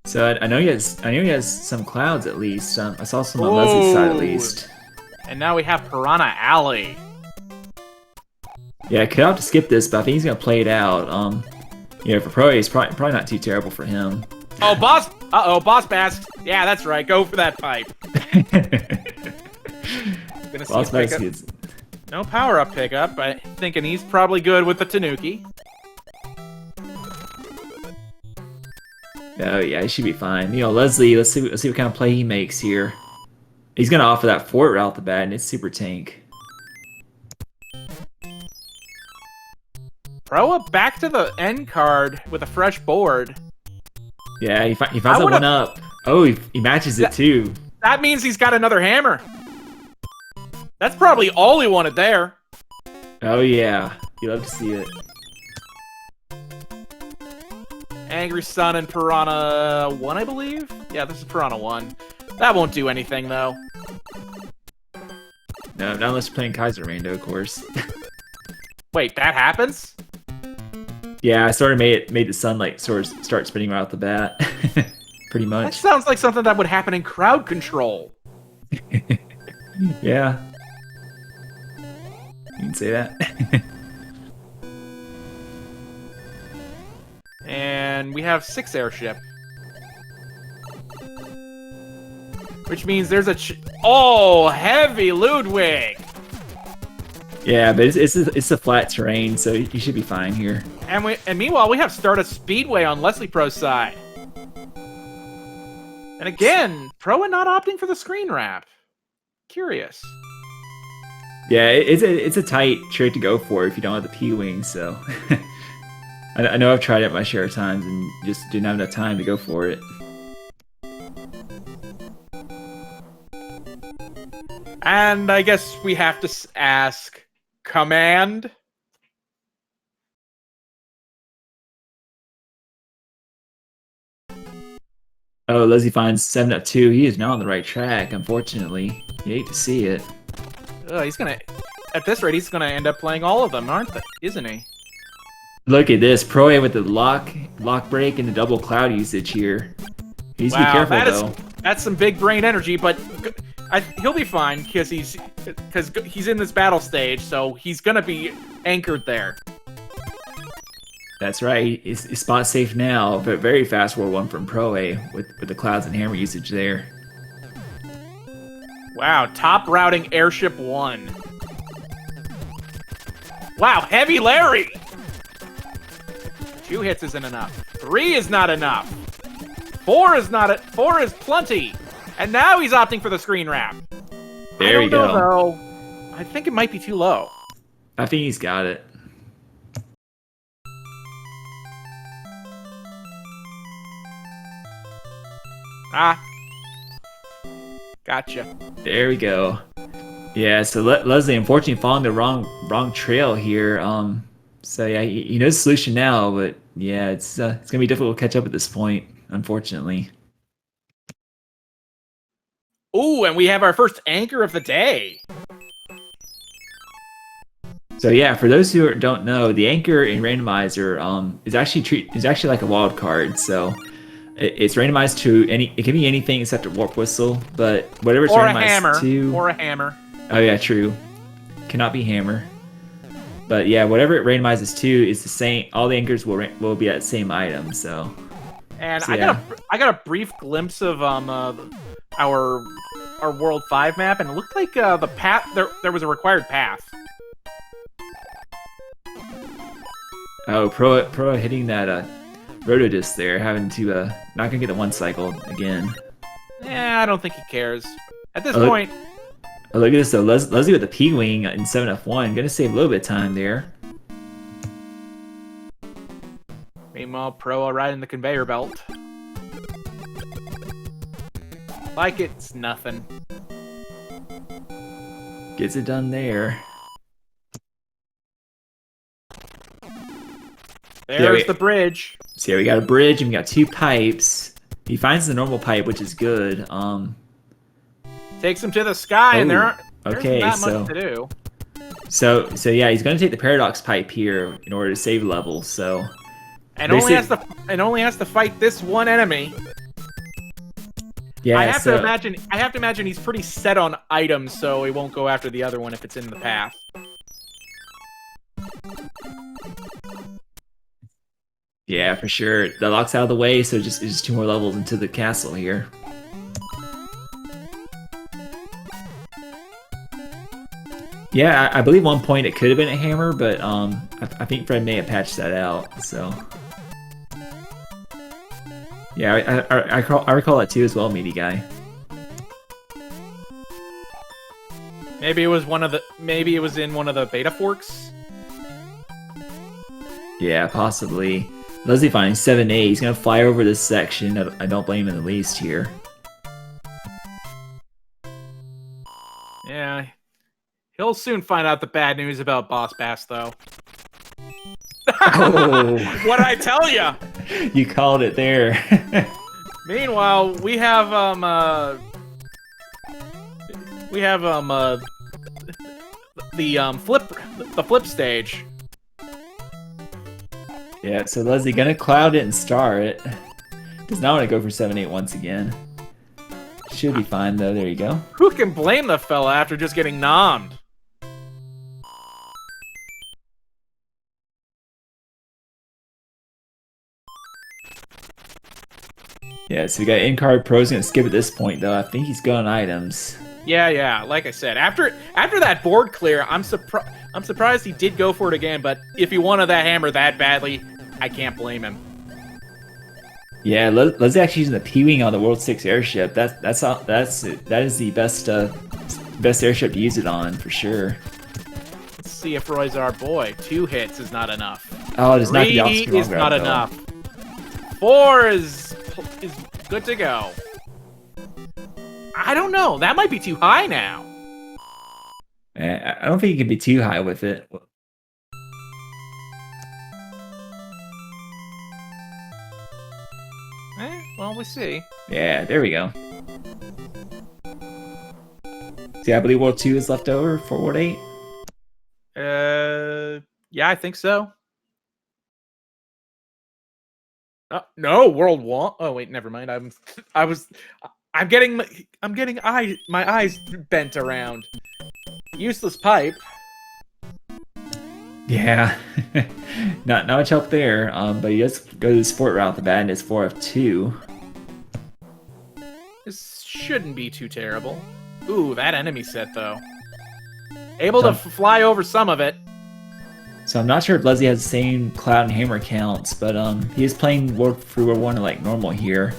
So I know he has some clouds at least. I saw some on Leslie's side at least. And now we have Piranha Alley. Yeah, I could have to skip this, but I think he's gonna play it out. For Pro A, it's probably not too terrible for him. Oh, boss! Boss Bask. Yeah, that's right. Go for that pipe. Boss Bask gets no power-up pickup, but thinking he's probably good with the Tanuki. Oh yeah, he should be fine. Leslie, let's see what kind of play he makes here. He's gonna offer that fort right off the bat, and it's super tank. Proa back to the end card with a fresh board. Yeah, he finds that one up. Oh, he matches it too. That means he's got another hammer. That's probably all he wanted there. Oh yeah, you love to see it. Angry Sun and Piranha 1, I believe? Yeah, this is Piranha 1. That won't do anything, though. No, not unless you're playing Kaiser Rando, of course. Wait, that happens? Yeah, I sort of made the sun sort of start spinning right off the bat. Pretty much. That sounds like something that would happen in crowd control. Yeah. You can say that. And we have 6 airship. Which means there's a heavy Ludwig! Yeah, but it's a flat terrain, so you should be fine here. And meanwhile, we have Stardust Speedway on Leslie Pro's side. And again, Proa not opting for the screen wrap. Curious. Yeah, it's a tight trick to go for if you don't have the P-Wing, so... I know I've tried it my share of times and just didn't have enough time to go for it. And I guess we have to ask, command? Oh, Leslie finds 7 up 2. He is not on the right track, unfortunately. You hate to see it. He's gonna, at this rate, he's gonna end up playing all of them, isn't he? Look at this. Pro A with the lock break and the double cloud usage here. He needs to be careful, though. That's some big brain energy, but he'll be fine because he's in this battle stage, so he's gonna be anchored there. That's right. He's spot safe now, but very fast World 1 from Pro A with the clouds and hammer usage there. Wow, top routing Airship 1. Wow, Heavy Larry! 2 hits isn't enough. 3 is not enough. 4 is plenty. And now he's opting for the screen wrap. There we go. Though. I think it might be too low. I think he's got it. Gotcha. There we go. Yeah, so Leslie, unfortunately, following the wrong trail here. So yeah, he knows the solution now, but yeah, it's gonna be difficult to catch up at this point, unfortunately. Ooh, and we have our first anchor of the day. So yeah, for those who don't know, the anchor in Randomizer is actually like a wild card. So it's randomized to it can be anything except a warp whistle, but whatever it's randomized to. Or a hammer. Oh yeah, true. Cannot be hammer. But yeah, whatever it randomizes to is the same. All the anchors will be that same item. So. And I got a brief glimpse of our World 5 map, and it looked like the path there was a required path. Oh, Pro hitting that rotodisc there, having to not gonna get the 1 cycle again. Yeah, I don't think he cares at this point. Oh, look at this though, Leslie with the P-wing in 7F1, gonna save a little bit of time there. Meanwhile, Pro riding the conveyor belt. Like it's nothing. Gets it done there. There's the bridge. So yeah, we got a bridge and we got 2 pipes. He finds the normal pipe, which is good. Takes him to the sky, and there's not much to do. So yeah, he's gonna take the paradox pipe here in order to save levels. So. And only has to fight this one enemy. Yeah, I have to imagine he's pretty set on items, so he won't go after the other one if it's in the path. Yeah, for sure. The lock's out of the way, so it's just 2 more levels into the castle here. Yeah, I believe 1 point it could have been a hammer, but I think Fred may have patched that out. So. Yeah, I recall that too as well, meaty guy. Maybe it was in one of the beta forks. Yeah, possibly. Leslie finding 7A. He's gonna fly over this section. I don't blame him in the least here. Yeah, he'll soon find out the bad news about Boss Bass, though. Oh. What'd I tell ya? You called it there. Meanwhile, we have the flip stage. Yeah, so Leslie gonna cloud it and star it. Does not want to go for 7-8 once again. Should be fine though. There you go. Who can blame the fella after just getting nommed? Yeah, so we got in-card. Pro's gonna skip at this point though. I think he's going items. Yeah. Like I said, after that board clear, I'm surprised he did go for it again. But if he wanted that hammer that badly, I can't blame him. Yeah, Leslie actually using the P-wing on the World 6 airship. That is the best airship to use it on for sure. Let's see if Roy's our boy. 2 hits is not enough. Oh, it is not the 3 is not enough. 4 is good to go. I don't know. That might be too high now. I don't think you can be too high with it. Well, Well, we see. Yeah, there we go. See, I believe World 2 is left over for World 8. Yeah, I think so. No, World 1. Oh wait, never mind. I'm getting my eyes bent around. Useless pipe. Yeah, not much help there. But he does go to the sport route. The bad is 4 of 2. This shouldn't be too terrible. Ooh, that enemy set though. Able to fly over some of it. So I'm not sure if Leslie has the same Cloud and Hammer counts, but he is playing through World 1 like normal here.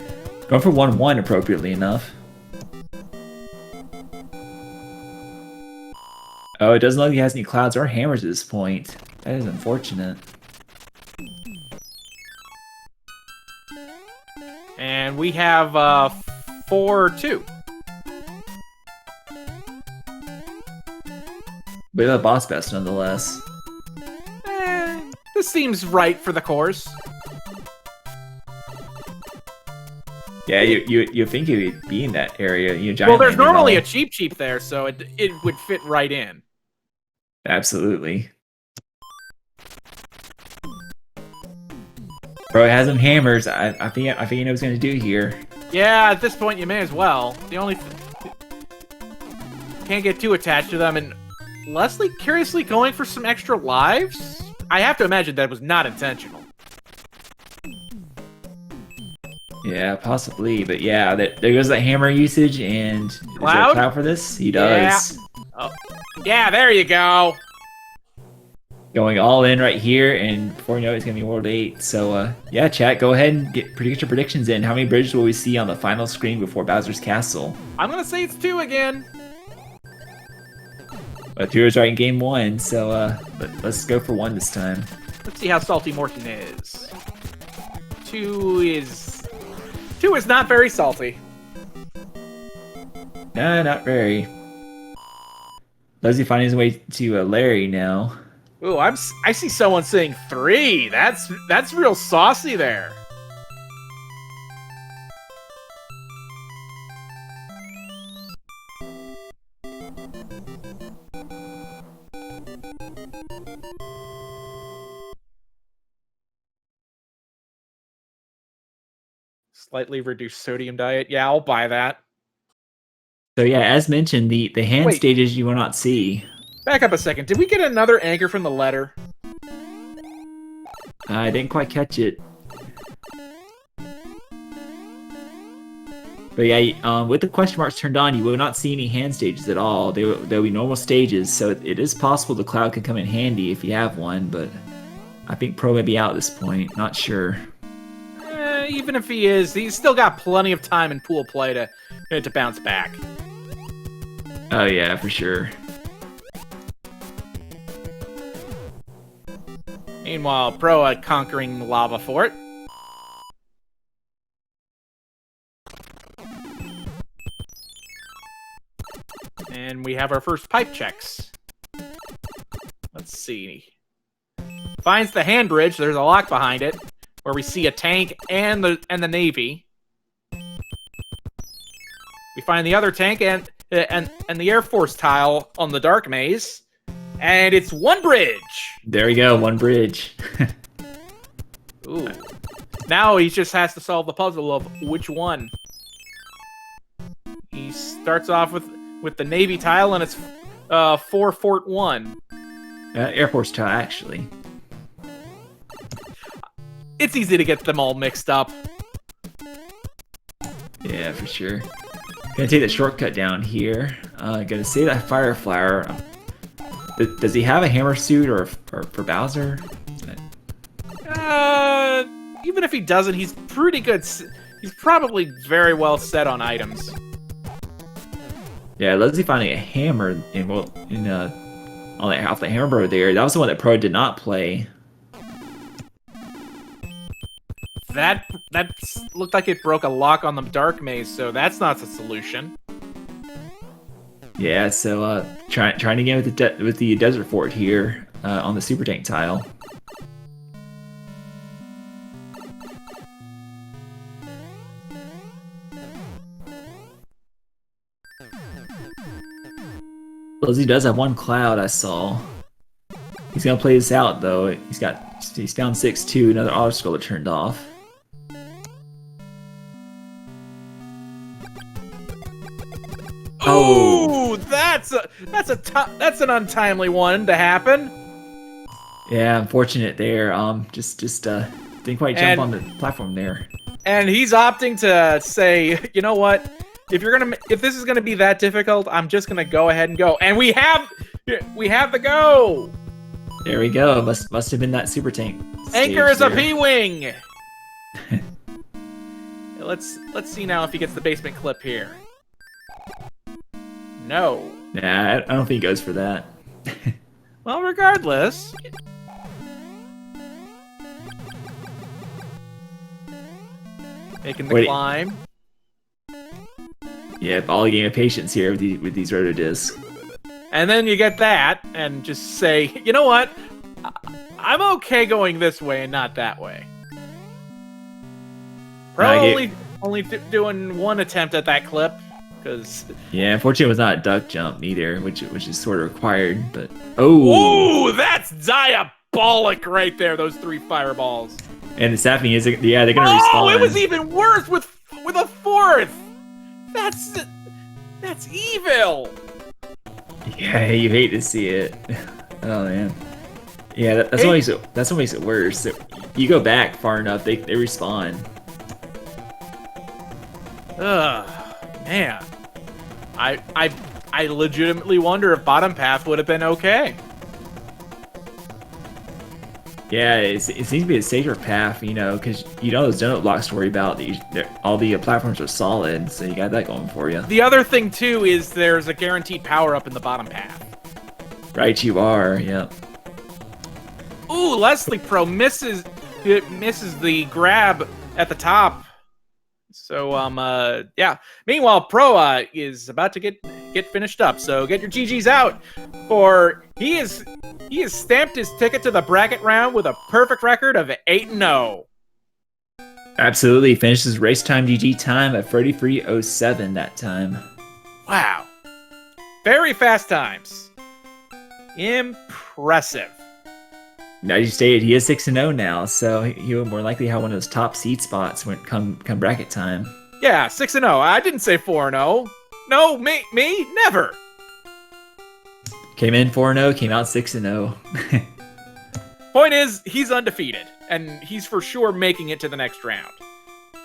Going for 1-1 appropriately enough. Oh, it doesn't look like he has any Clouds or Hammers at this point. That is unfortunate. And we have 4-2. But a boss best nonetheless. This seems right for the course. Yeah, you think he would be in that area. Well, there's normally a cheap there, so it would fit right in. Absolutely. Bro, it has some hammers. I think he knows what he's gonna do here. Yeah, at this point you may as well. The only can't get too attached to them, and Leslie curiously going for some extra lives. I have to imagine that was not intentional. Yeah, possibly, but yeah, there goes that hammer usage, and is there a Cloud for this? He does. Yeah. Oh. Yeah, there you go. Going all in right here, and before you know it, it's gonna be World 8. So yeah, chat, go ahead and get your predictions in. How many bridges will we see on the final screen before Bowser's Castle? I'm gonna say it's 2 again. But 2 is right in game 1, so let's go for 1 this time. Let's see how salty Morton is. 2 is not very salty. No, not very. Leslie finding his way to Larry now. Ooh, I see someone saying 3. That's real saucy there. Slightly reduced sodium diet. Yeah, I'll buy that. So yeah, as mentioned, the hand stages you will not see. Back up a second. Did we get another anchor from the letter? I didn't quite catch it. But yeah, with the question marks turned on, you will not see any hand stages at all. They'll be normal stages, so it is possible the Cloud can come in handy if you have one, but I think Pro may be out at this point. Not sure. Even if he is, he's still got plenty of time in pool play to bounce back. Oh yeah, for sure. Meanwhile, Proa conquering the lava fort. And we have our first pipe checks. Let's see. Finds the hand bridge. There's a lock behind it, where we see a tank and the Navy. We find the other tank and the Air Force tile on the dark maze. And it's 1 bridge! There we go, 1 bridge. Ooh. Now he just has to solve the puzzle of which one. He starts off with the Navy tile, and it's 4 Fort 1. Air Force tile, actually. It's easy to get them all mixed up. Yeah, for sure. Gonna take the shortcut down here. Gonna say that Fire Flower. Does he have a hammer suit or for Bowser? Even if he doesn't, he's pretty good. He's probably very well set on items. Yeah, Leslie finding a hammer off the hammer bro there. That was the one that Pro did not play. That looked like it broke a lock on the dark maze, so that's not the solution. Yeah, so trying to get with the desert fort here on the super tank tile. Lizzie does have one cloud, I saw. He's gonna play this out though. He's down 6-2, another auto scroller turned off. Oh, that's an untimely one to happen. Yeah, unfortunate there. Just didn't quite jump on the platform there. And he's opting to say, you know what? If this is gonna be that difficult, I'm just gonna go ahead and go. And we have the go. There we go. Must have been that super tank. Anchor is a P-wing. Let's see now if he gets the basement clip here. No. Nah, I don't think he goes for that. Well, regardless. Making the climb. Yeah, all game of patience here with these rotor discs. And then you get that, and just say, you know what? I'm okay going this way and not that way. Pro only doing one attempt at that clip, because yeah, unfortunately, it was not a duck jump either, which is sort of required. But oh, that's diabolic right there. Those 3 fireballs. And the happening is, yeah, they're gonna respawn. Oh, it was even worse with a 4th. That's evil. Yeah, you hate to see it. Oh man. Yeah, that's what makes it worse. You go back far enough, they respawn. Ugh, man. I legitimately wonder if bottom path would have been okay. Yeah, it seems to be a safer path, because those donut blocks to worry about. All the platforms are solid, so you got that going for you. The other thing too is there's a guaranteed power up in the bottom path. Right, you are. Yep. Ooh, Leslie Pro misses the grab at the top. So yeah. Meanwhile, Proa is about to get finished up. So get your GGs out, for he has stamped his ticket to the bracket round with a perfect record of 8-0. Absolutely, finished his race time GG time at 33:07 that time. Wow, very fast times. Impressive. Now you stated he is 6-0 now, so he will more likely have one of those top seed spots when come bracket time. Yeah, 6-0. I didn't say 4-0. No, me, never. Came in 4-0, came out 6-0. Point is, he's undefeated, and he's for sure making it to the next round,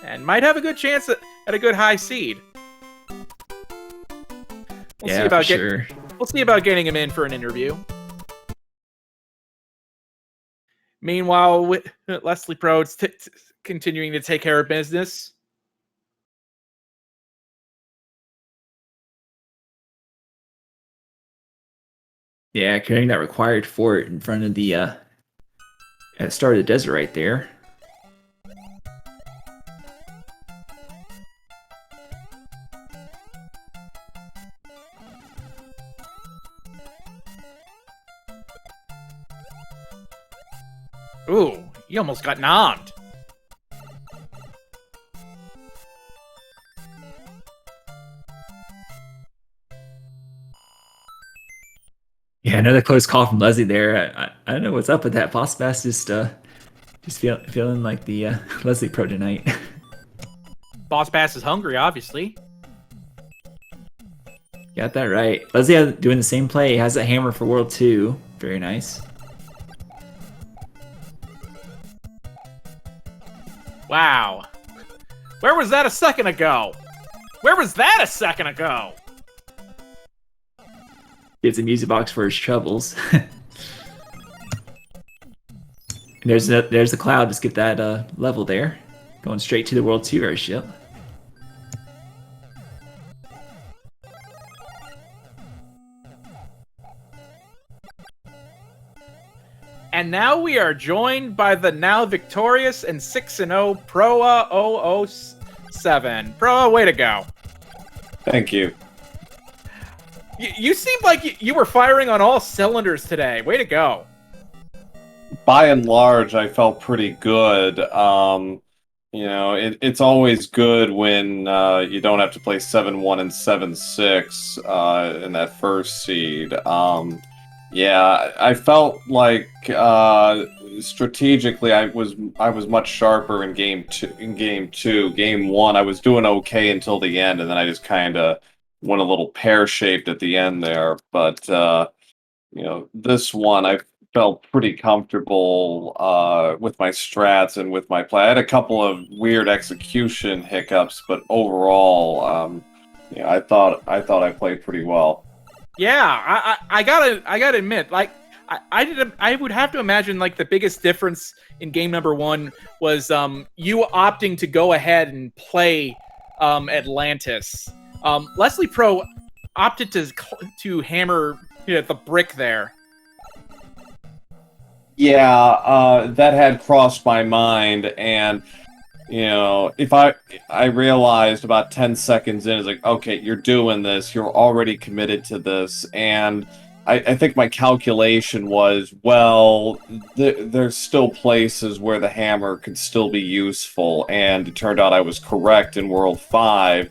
and might have a good chance at a good high seed. We'll see about getting him in for an interview. Meanwhile, Leslie Pro continuing to take care of business. Yeah, carrying that required fort in front of the at the start of the desert right there. Ooh, he almost got nommed. Yeah, another close call from Leslie there. I don't know what's up with that. Boss Bass just feeling like the Leslie Pro tonight. Boss Bass is hungry, obviously. Got that right. Leslie doing the same play. Has a hammer for World 2. Very nice. Wow. Where was that a second ago? Where was that a second ago? Gets a music box for his troubles. There's the cloud. Just get that level there. Going straight to the World 2 airship. And now we are joined by the now victorious and 6-0 proa007. Proa, way to go. Thank you. You seemed like you were firing on all cylinders today. Way to go. By and large, I felt pretty good. it's always good when you don't have to play 7-1 and 7-6 in that first seed. Yeah, I felt like strategically I was much sharper in game two. In game two, game one, I was doing okay until the end, and then I just kind of went a little pear-shaped at the end there. But this one I felt pretty comfortable with my strats and with my play. I had a couple of weird execution hiccups, but overall, I thought I played pretty well. Yeah, I gotta admit, like I would have to imagine like the biggest difference in game number one was you opting to go ahead and play Atlantis. Leslie Pro opted to hammer the brick there. Yeah, that had crossed my mind, and if I realized about 10 seconds in, it's like, okay, you're doing this, you're already committed to this, and I think my calculation was, well, there's still places where the hammer could still be useful, and it turned out I was correct in World 5,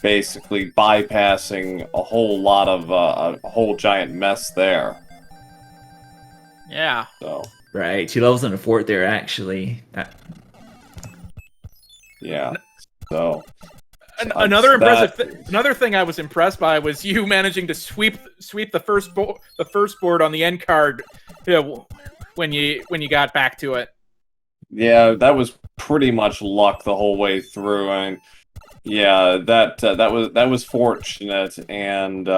basically bypassing a whole lot of, a whole giant mess there. Yeah. So. Right, 2 levels in a fort there, actually. Yeah. So another thing I was impressed by was you managing to sweep the first board on the end card, when you got back to it. Yeah, that was pretty much luck the whole way through. I mean, yeah, that was fortunate, and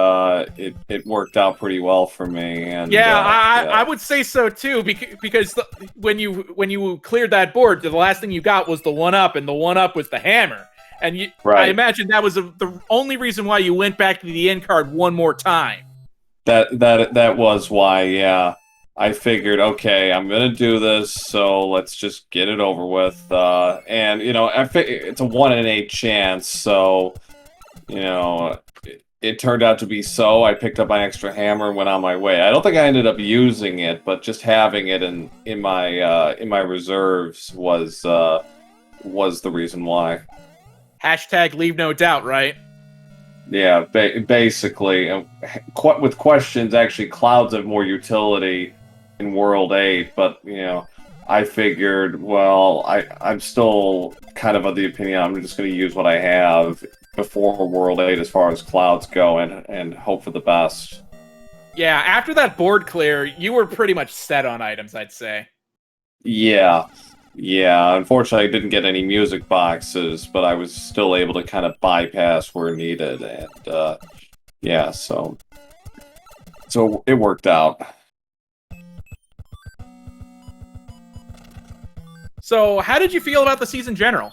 it worked out pretty well for me. And I would say so too, because when you cleared that board, the last thing you got was the 1-up, and the 1-up was the hammer. And I imagine that was the only reason why you went back to the end card one more time. That was why. Yeah, I figured, okay, I'm gonna do this, so let's just get it over with. And it's a 1 in 8 chance, so it turned out to be so. I picked up my extra hammer and went on my way. I don't think I ended up using it, but just having it in my reserves was the reason why. Hashtag leave no doubt, right? Yeah, basically. With questions, actually, clouds have more utility in World 8, but, I figured, well, I'm still kind of the opinion I'm just going to use what I have before World 8 as far as clouds go, and hope for the best. Yeah, after that board clear, you were pretty much set on items, I'd say. Yeah. Yeah, unfortunately I didn't get any music boxes, but I was still able to kind of bypass where needed, and yeah, so it worked out. So, how did you feel about the season in general?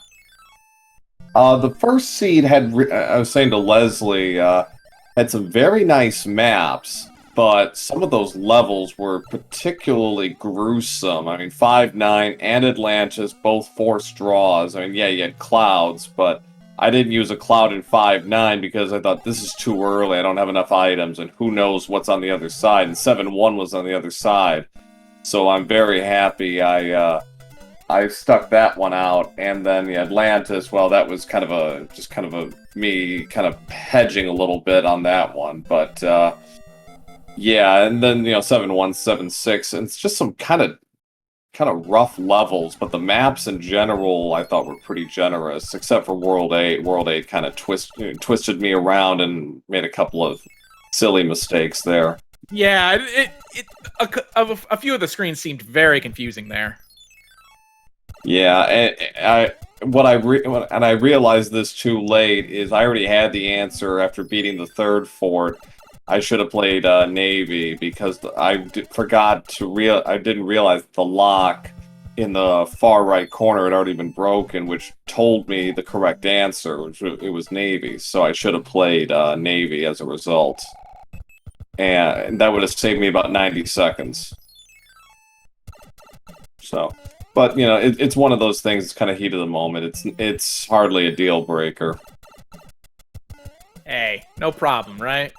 The first seed had, I was saying to Leslie, had some very nice maps, but some of those levels were particularly gruesome. I mean, 5-9 and Atlantis, both forced draws. I mean, yeah, you had clouds, but I didn't use a cloud in 5-9 because I thought, this is too early, I don't have enough items, and who knows what's on the other side, and 7-1 was on the other side. So I'm very happy I stuck that one out, and then the Atlantis, well, that was kind of me kind of hedging a little bit on that one, but yeah, and then 7-1, 7-6, and it's just some kind of rough levels, but the maps in general I thought were pretty generous, except for World 8. World 8 kind of twisted me around and made a couple of silly mistakes there. Yeah, a few of the screens seemed very confusing there. Yeah, and I realized this too late, is I already had the answer after beating the third fort. I should have played Navy, because I didn't realize the lock in the far right corner had already been broken, which told me the correct answer, which it was Navy. So I should have played Navy as a result, and that would have saved me about 90 seconds. So. But, it's one of those things, it's kind of heat of the moment. It's hardly a deal breaker. Hey, no problem, right?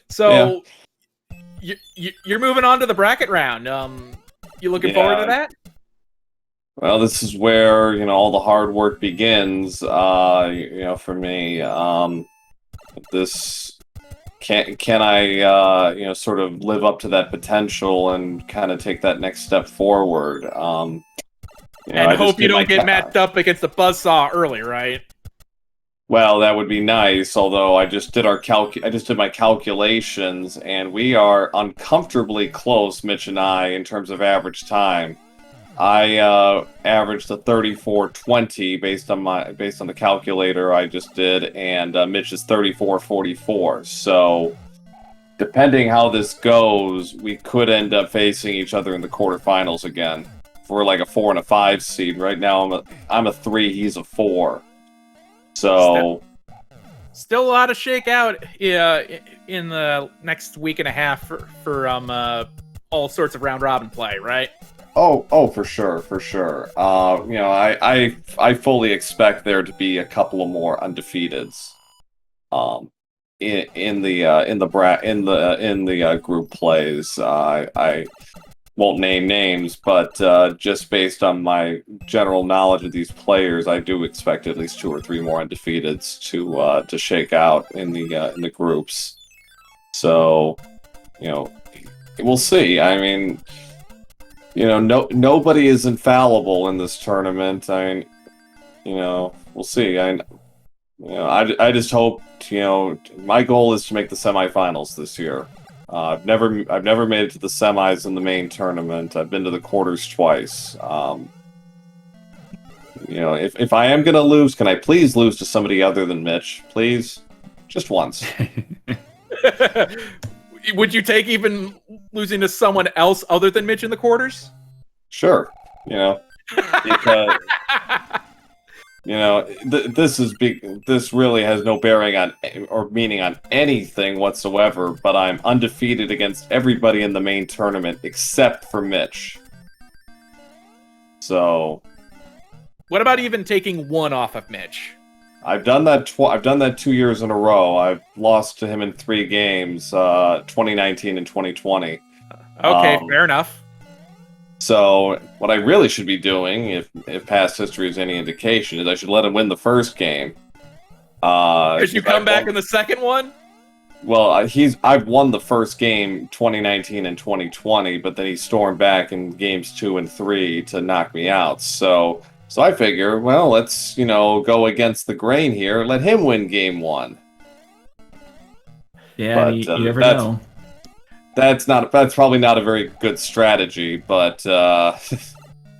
So, yeah. You're moving on to the bracket round. You looking forward to that? Well, this is where, all the hard work begins, for me. This can I, sort of live up to that potential and kind of take that next step forward? And I just hope you did my don't get matched up against the buzzsaw early, right? Well, that would be nice. Although I just did I just did my calculations, and we are uncomfortably close, Mitch and I, in terms of average time. I averaged a 34:20 based on the calculator I just did, and Mitch is 34:44. So, depending how this goes, we could end up facing each other in the quarterfinals again for like a 4 and a 5 seed. Right now, I'm a 3, he's a 4. So, still a lot of shakeout in the next week and a half for all sorts of round robin play, right? oh, for sure, for sure. I fully expect there to be a couple of more undefeateds, in the group plays. I won't name names, but just based on my general knowledge of these players, I do expect at least 2 or 3 more undefeateds to shake out in the groups. So, we'll see. I mean, nobody is infallible in this tournament. I mean, we'll see. I just hope, my goal is to make the semifinals this year. I've never made it to the semis in the main tournament. I've been to the quarters twice. If I am gonna lose, can I please lose to somebody other than Mitch? Please? Just once. Would you take even losing to someone else other than Mitch in the quarters? Sure. Because this really has no bearing on or meaning on anything whatsoever, but I'm undefeated against everybody in the main tournament except for Mitch. So, what about even taking one off of Mitch? I've done that I've done that 2 years in a row. I've lost to him in 3 games, 2019 and 2020. Okay, fair enough. So, what I really should be doing, if past history is any indication, is I should let him win the first game. Because you come back in the second one? Well, I've won the first game 2019 and 2020, but then he stormed back in games 2 and 3 to knock me out. So I figure, well, let's, go against the grain here. Let him win game 1. Yeah, but, you never know. That's probably not a very good strategy, but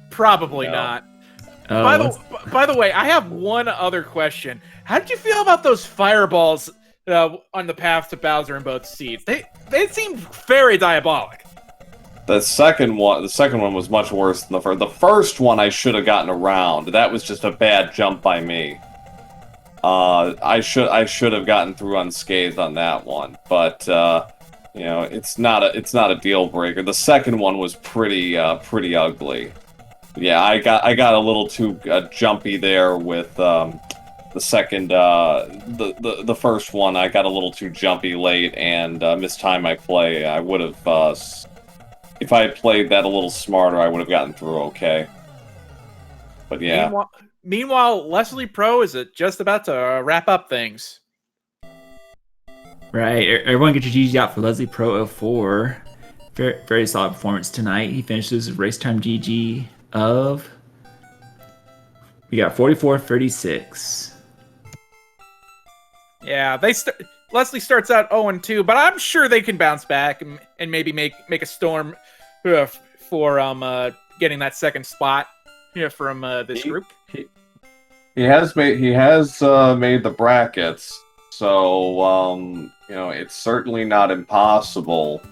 probably not. By the way, I have one other question. How did you feel about those fireballs on the path to Bowser in both seeds? They seemed very diabolic. The second one was much worse than the first. The first one I should have gotten around. That was just a bad jump by me. I should have gotten through unscathed on that one, but it's not a deal breaker. The second one was pretty ugly. Yeah, I got a little too jumpy there with the second the first one. I got a little too jumpy late and mistimed my play. I would have if I had played that a little smarter, I would have gotten through okay. But yeah. Meanwhile, Leslie Pro is just about to wrap up things. Right, everyone get your GG out for Leslie Pro 04. Very, very solid performance tonight. He finishes his race time GG of... We got 44-36. Yeah, Leslie starts out 0-2, but I'm sure they can bounce back and maybe make a storm for getting that second spot from this group. He has made the brackets. So, it's certainly not impossible.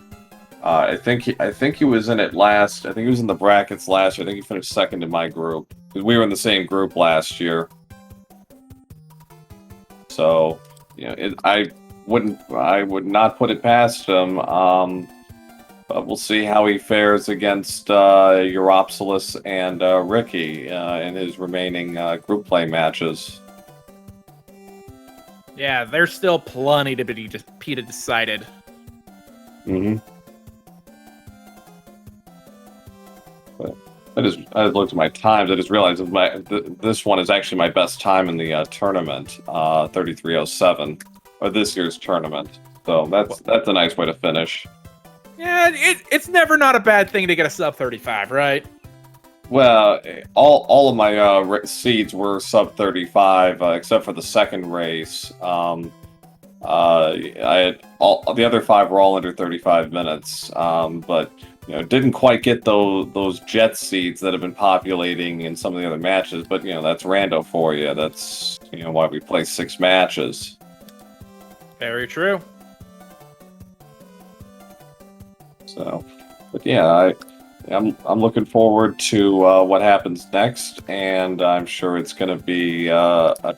I think he was in it last. I think he was in the brackets last year. I think he finished second in my group because we were in the same group last year. So, I would not put it past him. But we'll see how he fares against Europsilus and Ricky in his remaining group play matches. Yeah, there's still plenty to be decided. Mm-hmm. I looked at my times. I just realized that this one is actually my best time in the tournament, 3307, or this year's tournament. So that's a nice way to finish. Yeah, it's never not a bad thing to get a sub 35, right? Well, all of my seeds were sub 35, except for the second race. I had the other 5 were all under 35 minutes, but didn't quite get those jet seeds that have been populating in some of the other matches. But that's rando for you. That's why we play 6 matches. Very true. So, but yeah, I'm looking forward to what happens next, and I'm sure it's going to be a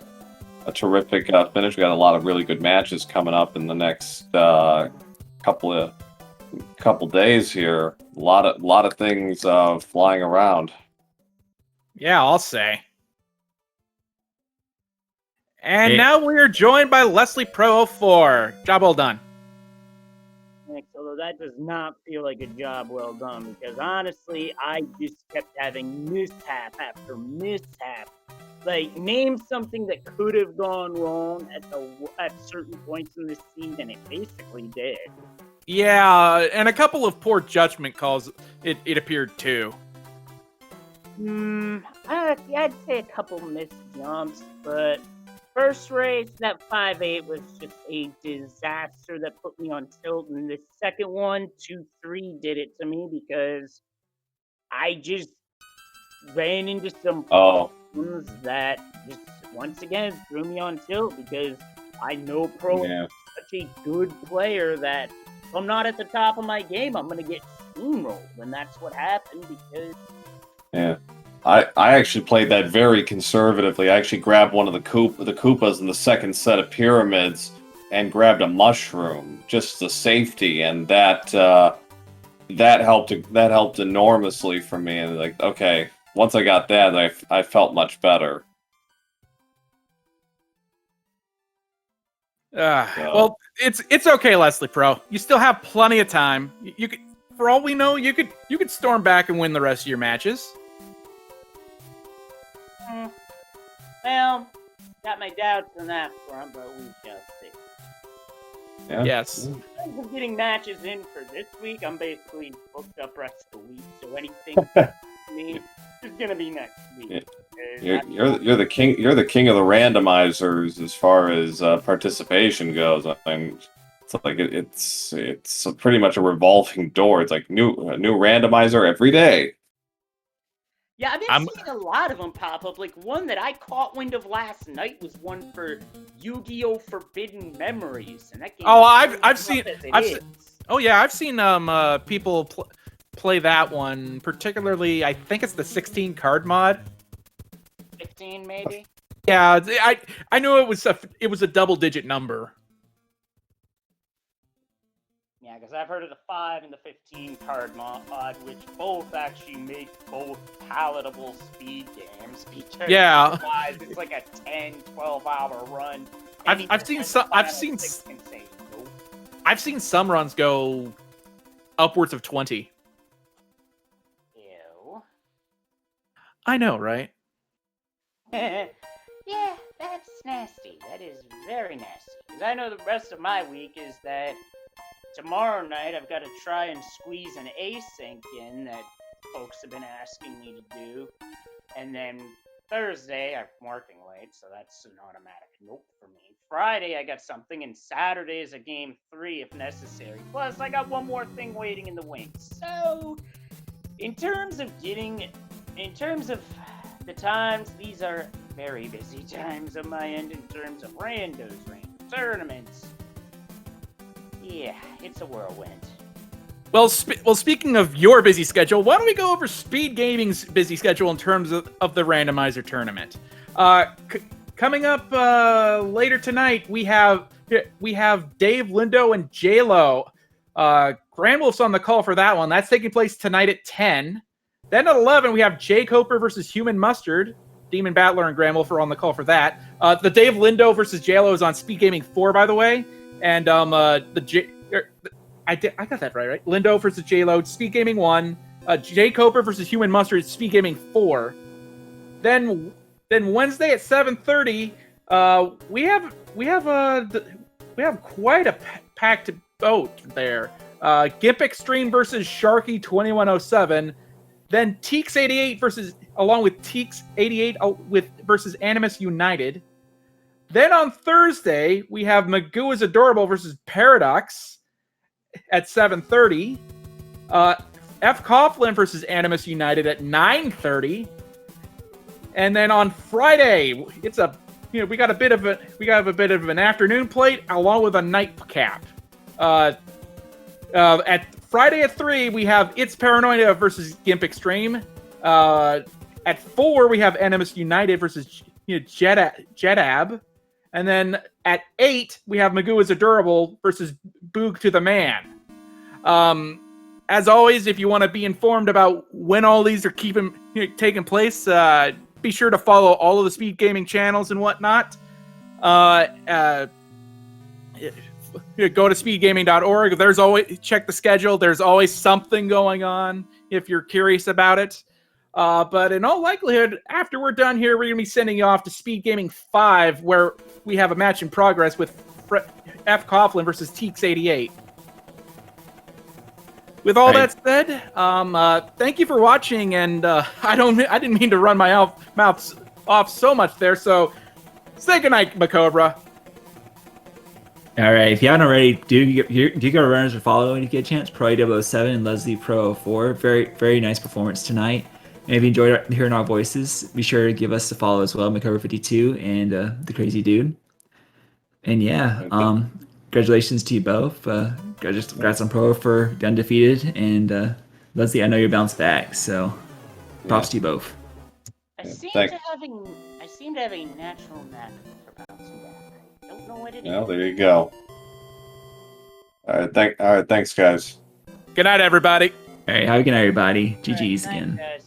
terrific finish. We got a lot of really good matches coming up in the next couple days here. A lot of things flying around. Yeah, I'll say. And now we are joined by Leslie Pro04. Job well done. Thanks, although that does not feel like a job well done, because honestly, I just kept having mishap after mishap. Like, name something that could have gone wrong at certain points in the seed, and it basically did. Yeah, and a couple of poor judgment calls, it appeared too. I'd say a couple missed jumps, but first race, that 5-8 was just a disaster that put me on tilt, and the second one, 2-3, did it to me because I just ran into some problems that just once again threw me on tilt, because I know Pro is such a good player that if I'm not at the top of my game, I'm going to get steamrolled, and that's what happened because... Yeah. I actually played that very conservatively. I actually grabbed one of the Koopas in the second set of pyramids and grabbed a mushroom, just the safety, and that helped enormously for me. And like, okay, once I got that, I felt much better. Well, it's okay, Leslie Pro. You still have plenty of time. You could, for all we know, you could storm back and win the rest of your matches. Well, got my doubts on that front, but we shall see. Yeah. Yes. In terms of getting matches in for this week, I'm basically booked up rest of the week, so anything me is gonna be next week. Yeah. You're the king. You're the king of the randomizers as far as participation goes. I mean, it's pretty much a revolving door. It's like a new randomizer every day. Yeah, I've been seeing a lot of them pop up. Like, one that I caught wind of last night was one for Yu-Gi-Oh! Forbidden Memories, and that game. Oh, I've seen people play that one. Particularly, I think it's the 16 card mod. 15 maybe. Yeah, I knew it was a double-digit number. Yeah, because I've heard of the 5 and the 15 card mod, which both actually make both palatable speed games. Because otherwise it's like a 10, 12-hour run. I've seen some runs go upwards of 20. Ew. I know, right? Yeah, that's nasty. That is very nasty. Because I know the rest of my week is that tomorrow night, I've got to try and squeeze an async in that folks have been asking me to do. And then Thursday, I'm working late, so that's an automatic nope for me. Friday, I got something, and Saturday is a game 3 if necessary. Plus, I got one more thing waiting in the wings. So, in terms of the times, these are very busy times on my end in terms of randos, tournaments. Yeah, it's a whirlwind. Well, speaking of your busy schedule, why don't we go over SpeedGaming's busy schedule in terms of the randomizer tournament? Coming up later tonight, we have Dave Lindo and JLo. Grand Wolf's on the call for that one. That's taking place tonight at 10. Then at 11, we have Jay Coper versus Human Mustard. Demon Battler and Grand Wolf are on the call for that. The Dave Lindo versus JLo is on SpeedGaming 4, by the way. And I got that right? Lindo versus JLo, SpeedGaming 1. Jay Coper versus Human Mustard at SpeedGaming 4. Then Wednesday at 7:30, we have quite a packed boat there. Gimp Extreme versus Sharky 2107. Then Teeks 88 along with Teeks 88 versus Animus United. Then on Thursday we have Magoo is Adorable versus Paradox at 7:30. F. Coughlin versus Animus United at 9:30. And then on Friday, we got a bit of an afternoon plate along with a nightcap. At Friday at 3, we have It's Paranoia versus Gimp Extreme. At 4, we have Animus United versus Jedab. And then at 8, we have Magoo is Adorable versus Boog to the Man. As always, if you want to be informed about when all these are taking place, be sure to follow all of the SpeedGaming channels and whatnot. Go to speedgaming.org. There's always check the schedule. There's always something going on if you're curious about it. But in all likelihood, after we're done here, we're gonna be sending you off to SpeedGaming 5, where we have a match in progress with F. Coughlin versus Teeks 88. With all that said, thank you for watching, and I didn't mean to run my mouth off so much there. So say goodnight, Macobra. All right, if you haven't already, do go to runners or follow when you get a chance. proa007 and Leslie Pro04. Very, very nice performance tonight. And if you enjoyed hearing our voices, be sure to give us a follow as well, Macobra52 and the Crazy Dude. And yeah, congratulations to you both. Congrats on Pro for the undefeated, and Leslie, I know you're bounced back, so props to you both. I seem to have a natural knack for bouncing back. I don't know what it is. Well, there you go. All right, thanks, guys. Good night, everybody. All right, have a good night, everybody. GG's All right, again. guys.